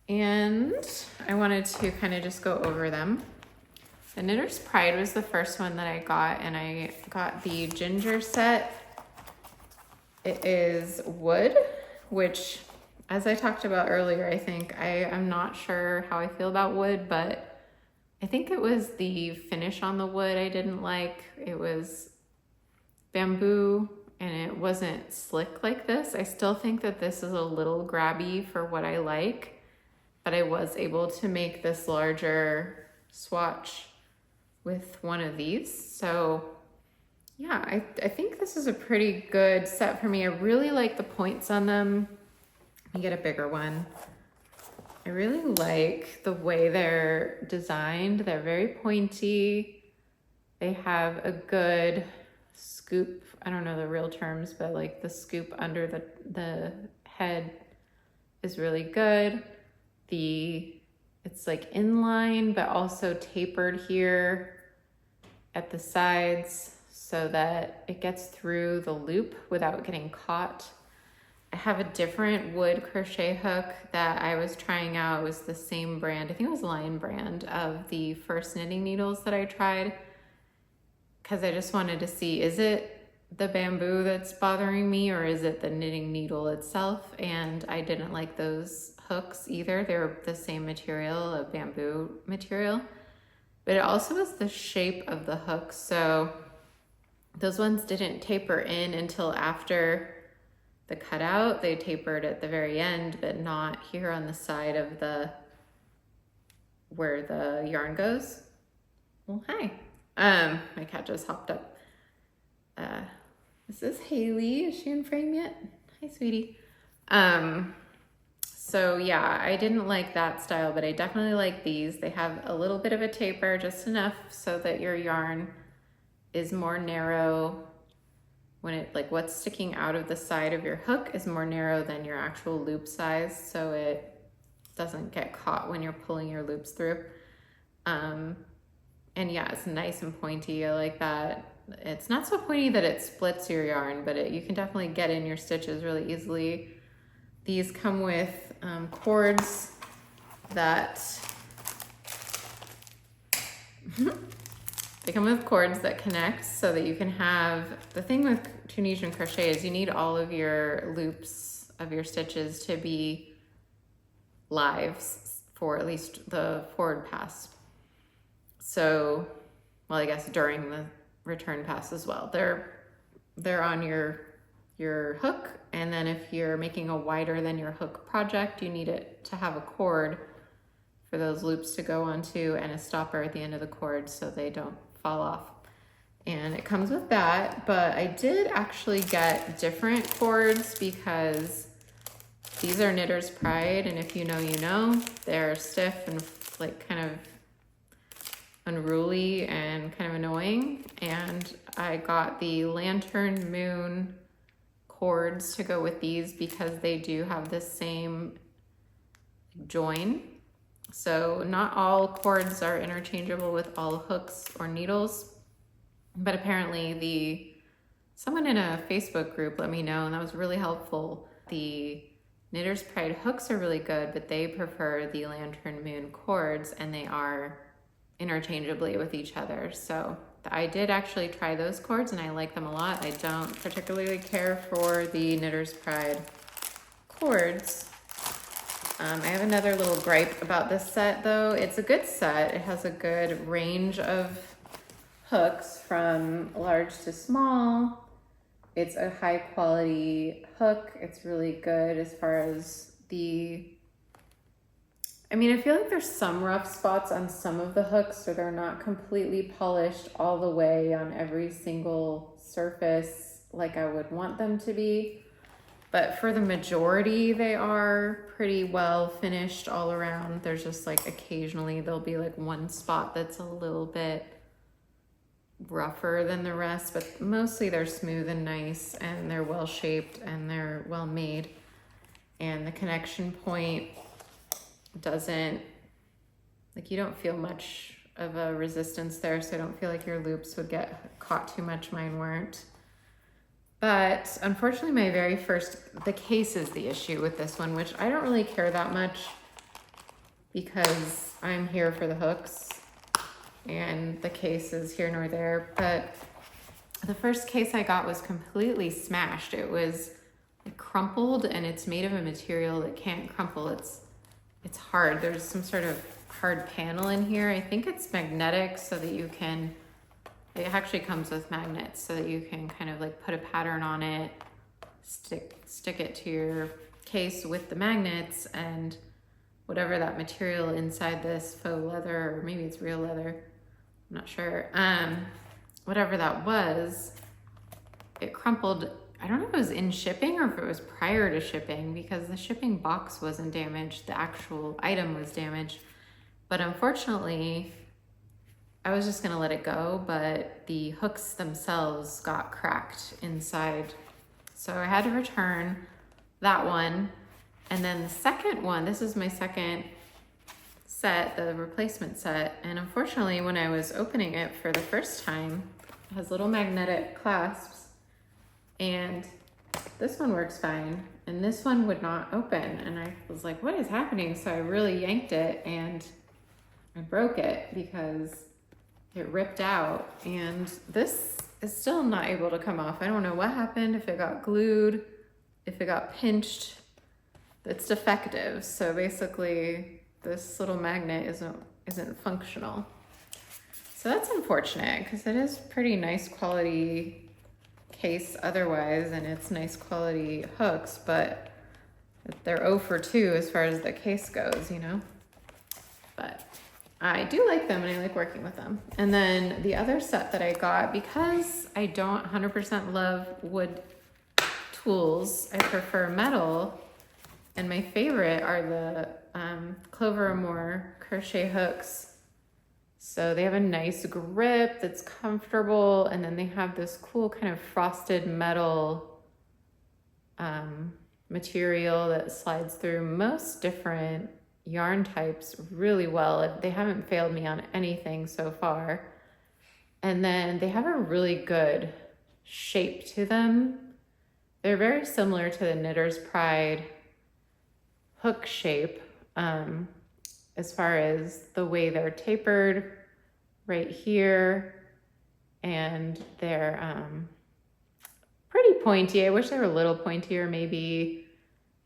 And I wanted to kind of just go over them. The Knitter's Pride was the first one that I got, and I got the ginger set. It is wood, which, as I talked about earlier, I think I'm not sure how I feel about wood, but I think it was the finish on the wood I didn't like. It was bamboo and it wasn't slick like this. I still think that this is a little grabby for what I like, but I was able to make this larger swatch with one of these. So yeah, I think this is a pretty good set for me. I really like the points on them. Let me get a bigger one. I really like the way they're designed. They're very pointy. They have a good scoop. I don't know the real terms, but like the scoop under the head is really good. It's like inline, but also tapered here at the sides so that it gets through the loop without getting caught. I have a different wood crochet hook that I was trying out. It was the same brand, I think it was Lion brand, of the first knitting needles that I tried, because I just wanted to see, is it the bamboo that's bothering me or is it the knitting needle itself? And I didn't like those hooks either. They're the same material, a bamboo material, but it also was the shape of the hook. So those ones didn't taper in until after the cutout. They tapered at the very end, but not here on the side of where the yarn goes. Well, hi. My cat just hopped up. This is Haley. Is she in frame yet? Hi, sweetie. So yeah, I didn't like that style, but I definitely like these. They have a little bit of a taper, just enough so that your yarn is more narrow when it, like what's sticking out of the side of your hook is more narrow than your actual loop size, so it doesn't get caught when you're pulling your loops through. And yeah, it's nice and pointy. I like that. It's not so pointy that it splits your yarn, but you can definitely get in your stitches really easily. These come with cords that they come with cords that connect so that you can have, the thing with Tunisian crochet is you need all of your loops of your stitches to be live for at least the forward pass. So, well, I guess during the return pass as well. They're on your hook, and then if you're making a wider than your hook project, you need it to have a cord for those loops to go onto and a stopper at the end of the cord so they don't fall off. And it comes with that, but I did actually get different cords because these are Knitter's Pride, and if you know, you know, they're stiff and like kind of unruly and kind of annoying. And I got the Lantern Moon cords to go with these because they do have the same join. So not all cords are interchangeable with all hooks or needles, but apparently someone in a Facebook group let me know, and that was really helpful. The Knitter's Pride hooks are really good, but they prefer the Lantern Moon cords, and they are interchangeably with each other. So I did actually try those cords and I like them a lot. I don't particularly care for the Knitter's Pride cords. I have another little gripe about this set though. It's a good set. It has a good range of hooks from large to small. It's a high quality hook. It's really good as far as I feel like there's some rough spots on some of the hooks, so they're not completely polished all the way on every single surface like I would want them to be. But for the majority, they are pretty well finished all around. There's just like occasionally there'll be like one spot that's a little bit rougher than the rest, but mostly they're smooth and nice, and they're well shaped and they're well made. And the connection point doesn't, like, you don't feel much of a resistance there, so I don't feel like your loops would get caught too much. Mine weren't. But unfortunately, the case is the issue with this one, which I don't really care that much because I'm here for the hooks and the case is here nor there. But the first case I got was completely smashed. It was crumpled, and it's made of a material that can't crumple. It's hard. There's some sort of hard panel in here. I think it's magnetic so that you can, it actually comes with magnets so that you can kind of like put a pattern on it, stick it to your case with the magnets, and whatever that material inside this faux leather, or maybe it's real leather, I'm not sure. Whatever that was, it crumpled. I don't know if it was in shipping or if it was prior to shipping, because the shipping box wasn't damaged, the actual item was damaged. But unfortunately, I was just gonna let it go, but the hooks themselves got cracked inside. So I had to return that one. And then the second one, this is my second set, the replacement set. And unfortunately, when I was opening it for the first time, it has little magnetic clasps. And this one works fine, and this one would not open. And I was like, what is happening? So I really yanked it and I broke it because it ripped out, and this is still not able to come off. I don't know what happened, if it got glued, if it got pinched. It's defective. So basically this little magnet isn't functional. So that's unfortunate because it is pretty nice quality case otherwise, and it's nice quality hooks, but they're 0 for 2 as far as the case goes, you know? But I do like them, and I like working with them. And then the other set that I got, because I don't 100% love wood tools, I prefer metal, and my favorite are the Clover & More crochet hooks. So they have a nice grip that's comfortable, and then they have this cool kind of frosted metal material that slides through most different yarn types really well. They haven't failed me on anything so far. And then they have a really good shape to them. They're very similar to the Knitter's Pride hook shape, as far as the way they're tapered right here, and they're pretty pointy. I wish they were a little pointier maybe,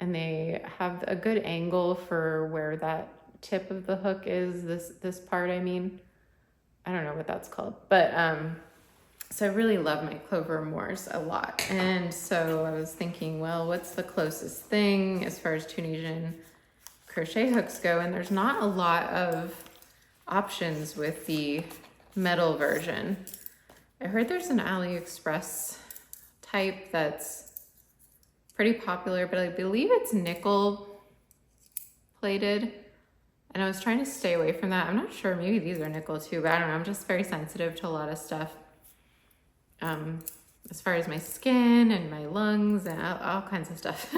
and they have a good angle for where that tip of the hook is, this part, I mean. I don't know what that's called, but so I really love my Clover & Moores a lot. And so I was thinking, well, what's the closest thing as far as Tunisian crochet hooks go? And there's not a lot of options with the metal version. I heard there's an AliExpress type that's pretty popular, but I believe it's nickel plated. And I was trying to stay away from that. I'm not sure, maybe these are nickel too, but I don't know. I'm just very sensitive to a lot of stuff. as far as my skin and my lungs and all kinds of stuff.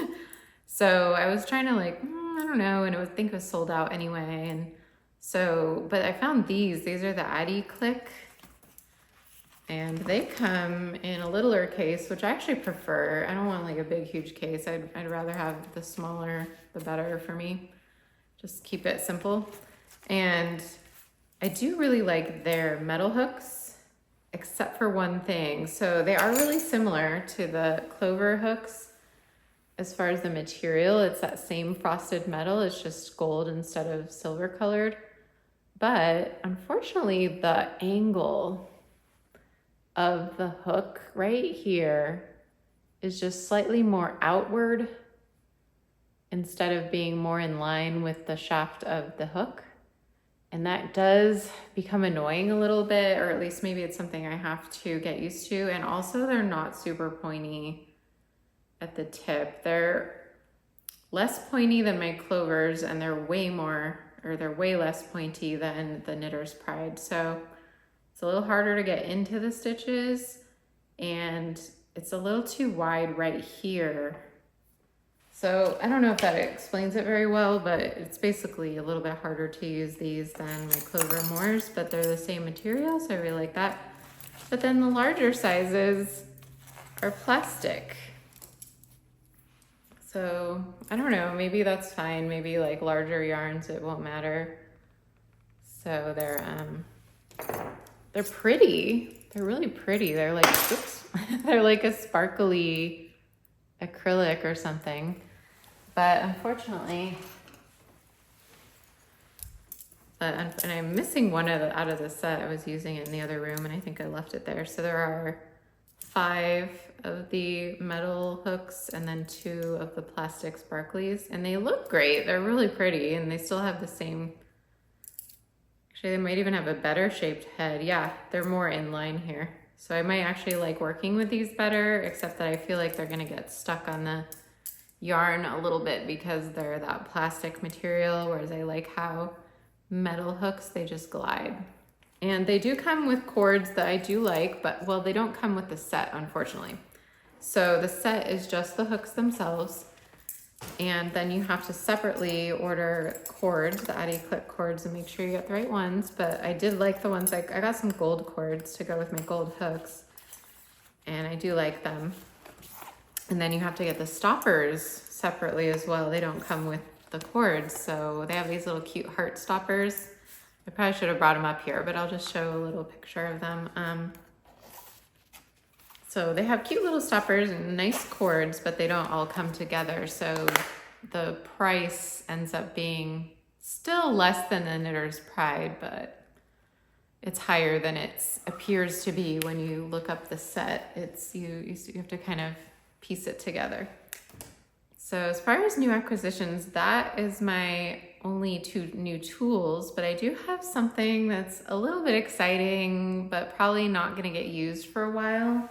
So I was trying to like, I don't know, and I think it was sold out anyway. And so, but I found these are the Addy Click, and they come in a littler case, which I actually prefer. I don't want like a big, huge case. I'd rather have the smaller, the better for me. Just keep it simple. And I do really like their metal hooks, except for one thing. So they are really similar to the clover hooks. As far as the material, it's that same frosted metal. It's just gold instead of silver colored. But unfortunately, the angle of the hook right here is just slightly more outward instead of being more in line with the shaft of the hook. And that does become annoying a little bit, or at least maybe it's something I have to get used to. And also they're not super pointy at the tip. They're less pointy than my clovers, and they're way less pointy than the Knitter's Pride. So it's a little harder to get into the stitches, and it's a little too wide right here. So I don't know if that explains it very well, but it's basically a little bit harder to use these than my Clover Moors, but they're the same material, so I really like that. But then the larger sizes are plastic. So I don't know, maybe that's fine. Maybe like larger yarns, it won't matter. So they're pretty. They're really pretty. They're like, oops, they're like a sparkly acrylic or something. But unfortunately, and I'm missing one out of the set. I was using it in the other room, and I think I left it there. So there are 5 of the metal hooks and then 2 of the plastic sparklies, and they look great. They're really pretty, and they still have the same, actually they might even have a better shaped head. Yeah, they're more in line here. So I might actually like working with these better, except that I feel like they're gonna get stuck on the yarn a little bit because they're that plastic material, whereas I like how metal hooks, they just glide. And they do come with cords that I do like, but well, they don't come with the set, unfortunately. So the set is just the hooks themselves, and then you have to separately order cords, the Addy Click cords, and make sure you get the right ones. But I did like the ones, I got some gold cords to go with my gold hooks, and I do like them. And then you have to get the stoppers separately as well. They don't come with the cords, so they have these little cute heart stoppers. I probably should have brought them up here, but I'll just show a little picture of them. So they have cute little stoppers and nice cords, but they don't all come together. So the price ends up being still less than the Knitter's Pride, but it's higher than it appears to be when you look up the set. You have to kind of piece it together. So as far as new acquisitions, that is my only 2 new tools, but I do have something that's a little bit exciting, but probably not gonna get used for a while.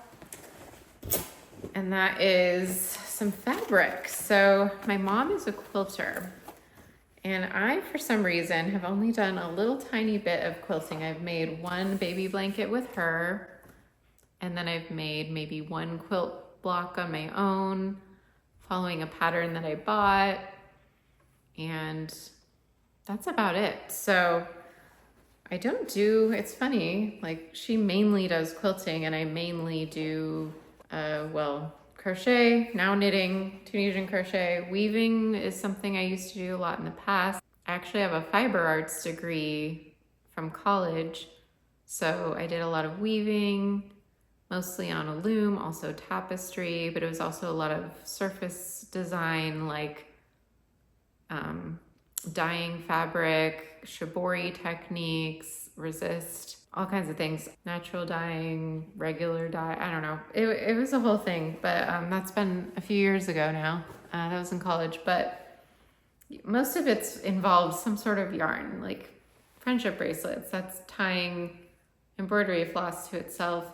And that is some fabric. So my mom is a quilter, and I, for some reason, have only done a little tiny bit of quilting. I've made 1 baby blanket with her, and then I've made maybe 1 quilt block on my own, following a pattern that I bought, and that's about it. So I don't do, it's funny, like she mainly does quilting and I mainly do, crochet, now knitting, Tunisian crochet. Weaving is something I used to do a lot in the past. I actually have a fiber arts degree from college, so I did a lot of weaving, mostly on a loom, also tapestry, but it was also a lot of surface design, like dyeing fabric, shibori techniques, resist, all kinds of things. Natural dyeing, regular dye, I don't know. It was a whole thing, but that's been a few years ago now. That was in college, but most of it's involved some sort of yarn, like friendship bracelets. That's tying embroidery floss to itself.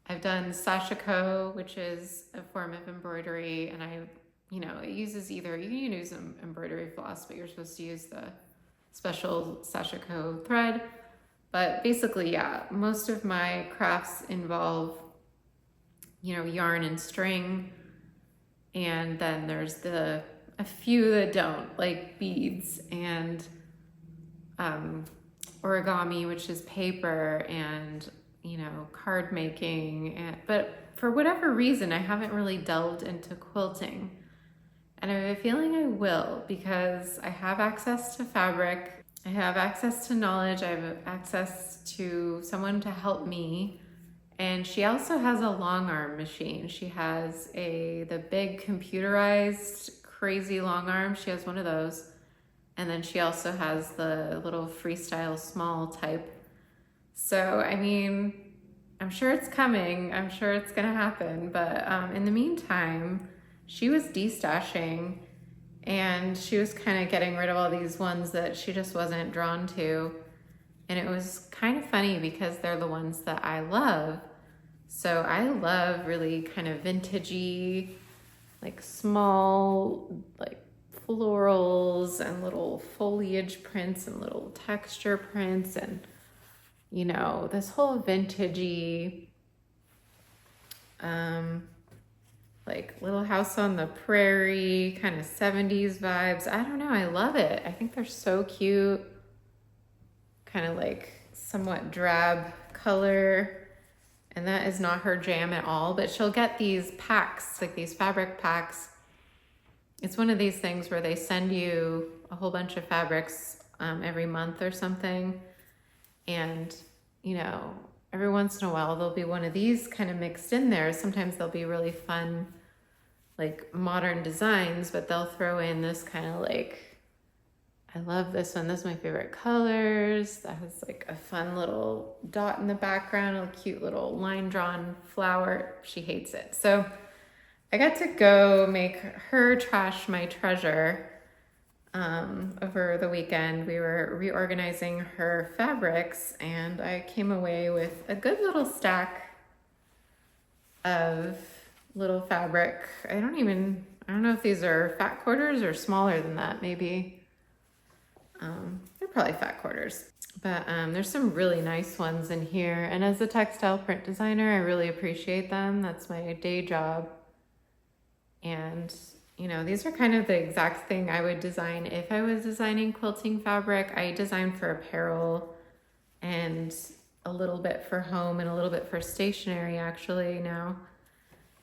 I've done sashiko, which is a form of embroidery, and it uses either, you can use embroidery floss, but you're supposed to use the special sashiko thread. But basically, yeah, most of my crafts involve yarn and string. And then there's a few that don't, like beads and origami, which is paper, and card making. But for whatever reason, I haven't really delved into quilting. And I have a feeling I will, because I have access to fabric, I have access to knowledge, I have access to someone to help me. And she also has a long arm machine. She has the big computerized crazy long arm. She has one of those. And then she also has the little freestyle small type. So, I mean, I'm sure it's coming. I'm sure it's gonna happen. But in the meantime, she was destashing, and she was kind of getting rid of all these ones that she just wasn't drawn to. And it was kind of funny because they're the ones that I love. So I love really kind of vintagey, like small, like florals and little foliage prints and little texture prints, and this whole vintagey, like Little House on the Prairie kind of 70s vibes. I don't know, I love it. I think they're so cute. Kind of like somewhat drab color. And that is not her jam at all, but she'll get these packs, like these fabric packs. It's one of these things where they send you a whole bunch of fabrics every month or something. And, every once in a while, there'll be one of these kind of mixed in there. Sometimes they'll be really fun, like modern designs, but they'll throw in this kind of like, I love this one. This is my favorite colors. That has like a fun little dot in the background, a cute little line drawn flower. She hates it. So I got to go make her trash my treasure over the weekend. We were reorganizing her fabrics, and I came away with a good little stack of little fabric. I don't know if these are fat quarters or smaller than that, maybe. They're probably fat quarters, but there's some really nice ones in here. And as a textile print designer, I really appreciate them. That's my day job. And, these are kind of the exact thing I would design if I was designing quilting fabric. I design for apparel and a little bit for home and a little bit for stationery actually now.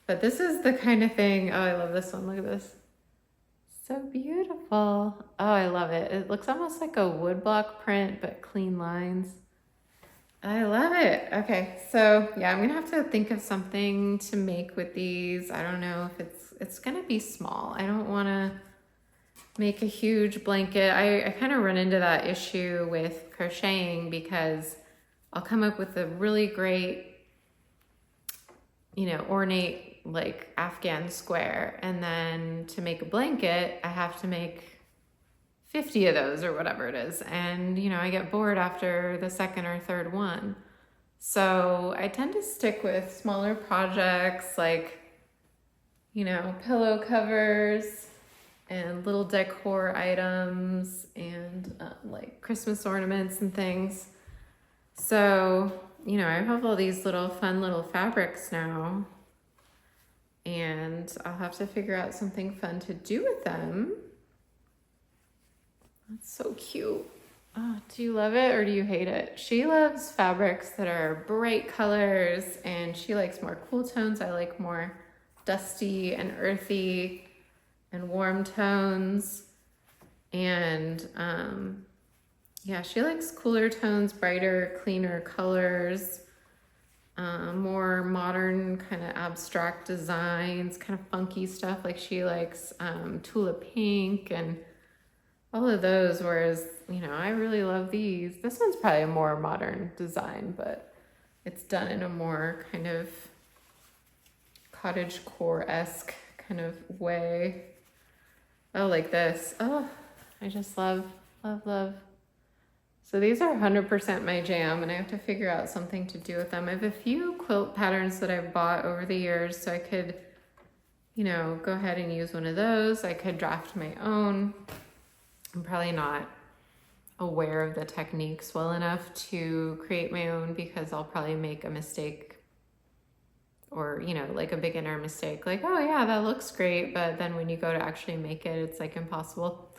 But this is the kind of thing, oh, I love this one. Look at this. So beautiful. Oh, I love it. It looks almost like a woodblock print, but clean lines. I love it. Okay, so yeah, I'm gonna have to think of something to make with these. I don't know if it's gonna be small. I don't wanna make a huge blanket. I kind of run into that issue with crocheting because I'll come up with a really great, ornate like Afghan square, and then to make a blanket I have to make 50 of those or whatever it is, and I get bored after the second or third one. So I tend to stick with smaller projects like pillow covers and little decor items and like Christmas ornaments and things. So I have all these fun little fabrics now, and I'll have to figure out something fun to do with them. That's so cute. Oh, do you love it or do you hate it? She loves fabrics that are bright colors, and she likes more cool tones. I like more dusty and earthy and warm tones. And yeah, she likes cooler tones, brighter, cleaner colors. More modern kind of abstract designs, kind of funky stuff. Like she likes tulip pink and all of those, whereas I really love these. This one's probably a more modern design, but it's done in a more kind of cottagecore-esque kind of way. Oh, like this. Oh, I just love. So these are 100% my jam, and I have to figure out something to do with them. I have a few quilt patterns that I've bought over the years, so I could, go ahead and use one of those. I could draft my own. I'm probably not aware of the techniques well enough to create my own because I'll probably make a mistake or, you know, like a beginner mistake, like, oh yeah, that looks great, but then when you go to actually make it, it's like impossible.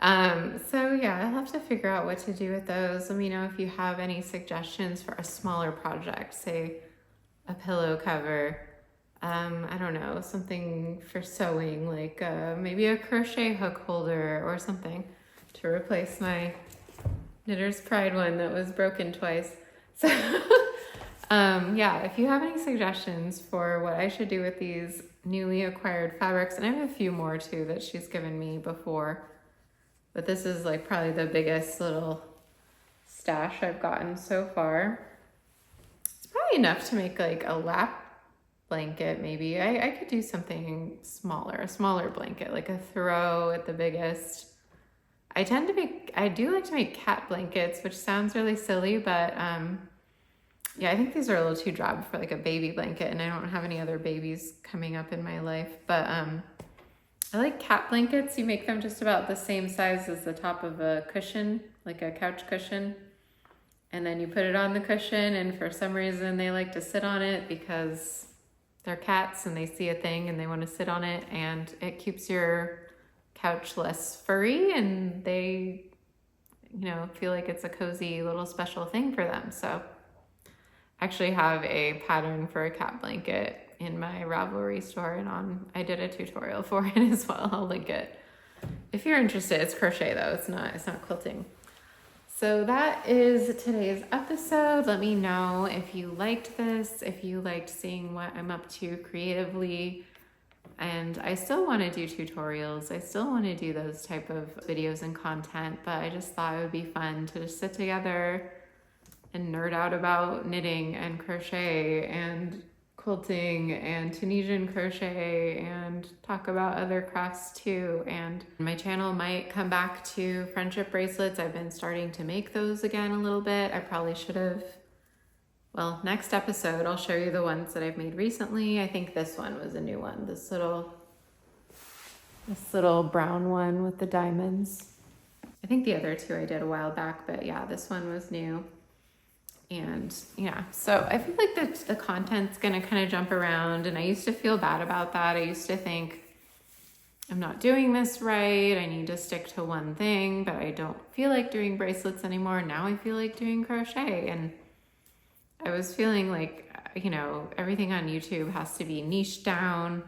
So yeah, I'll have to figure out what to do with those. Let me know if you have any suggestions for a smaller project, say a pillow cover. I don't know, something for sewing, like maybe a crochet hook holder or something to replace my Knitter's Pride one that was broken twice. So yeah, if you have any suggestions for what I should do with these newly acquired fabrics, and I have a few more too that she's given me before, but this is like probably the biggest little stash I've gotten so far. It's probably enough to make like a lap blanket, maybe. I could do something smaller, a smaller blanket, like a throw at the biggest. I do like to make cat blankets, which sounds really silly, but yeah, I think these are a little too drab for like a baby blanket, and I don't have any other babies coming up in my life, but I like cat blankets. You make them just about the same size as the top of a cushion, like a couch cushion, and then you put it on the cushion, and for some reason they like to sit on it because they're cats and they see a thing and they want to sit on it, and it keeps your couch less furry, and they, you know, feel like it's a cozy little special thing for them. So I actually have a pattern for a cat blanket in my Ravelry store, and I did a tutorial for it as well. I'll link it if you're interested. It's crochet though, it's not quilting. So that is today's episode. Let me know if you liked this, if you liked seeing what I'm up to creatively. And I still want to do tutorials. I still want to do those type of videos and content, but I just thought it would be fun to just sit together and nerd out about knitting and crochet and quilting and Tunisian crochet and talk about other crafts too. And my channel might come back to friendship bracelets. I've been starting to make those again a little bit. I probably should have. Well, next episode, I'll show you the ones that I've made recently. I think this one was a new one. This little brown one with the diamonds. I think the other two I did a while back, but yeah, this one was new. And yeah, so I feel like the content's gonna kind of jump around, and I used to feel bad about that. I used to think, I'm not doing this right, I need to stick to one thing, but I don't feel like doing bracelets anymore. Now I feel like doing crochet, and I was feeling like, you know, everything on YouTube has to be niched down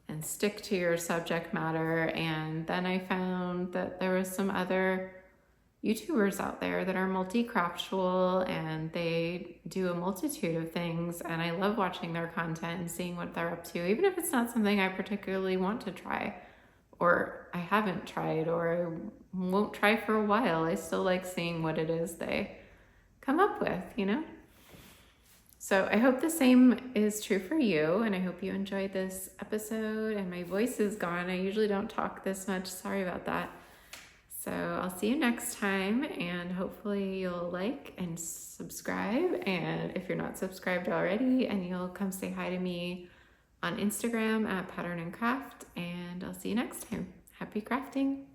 and stick to your subject matter. And then I found that there was some other YouTubers out there that are multicraftual, and they do a multitude of things, and I love watching their content and seeing what they're up to, even if it's not something I particularly want to try, or I haven't tried, or I won't try for a while. I still like seeing what it is they come up with, you know? So I hope the same is true for you, and I hope you enjoyed this episode. And my voice is gone. I usually don't talk this much. Sorry about that. So I'll see you next time, and hopefully you'll like and subscribe. And if you're not subscribed already, and you'll come say hi to me on Instagram at Pattern and Craft, and I'll see you next time. Happy crafting.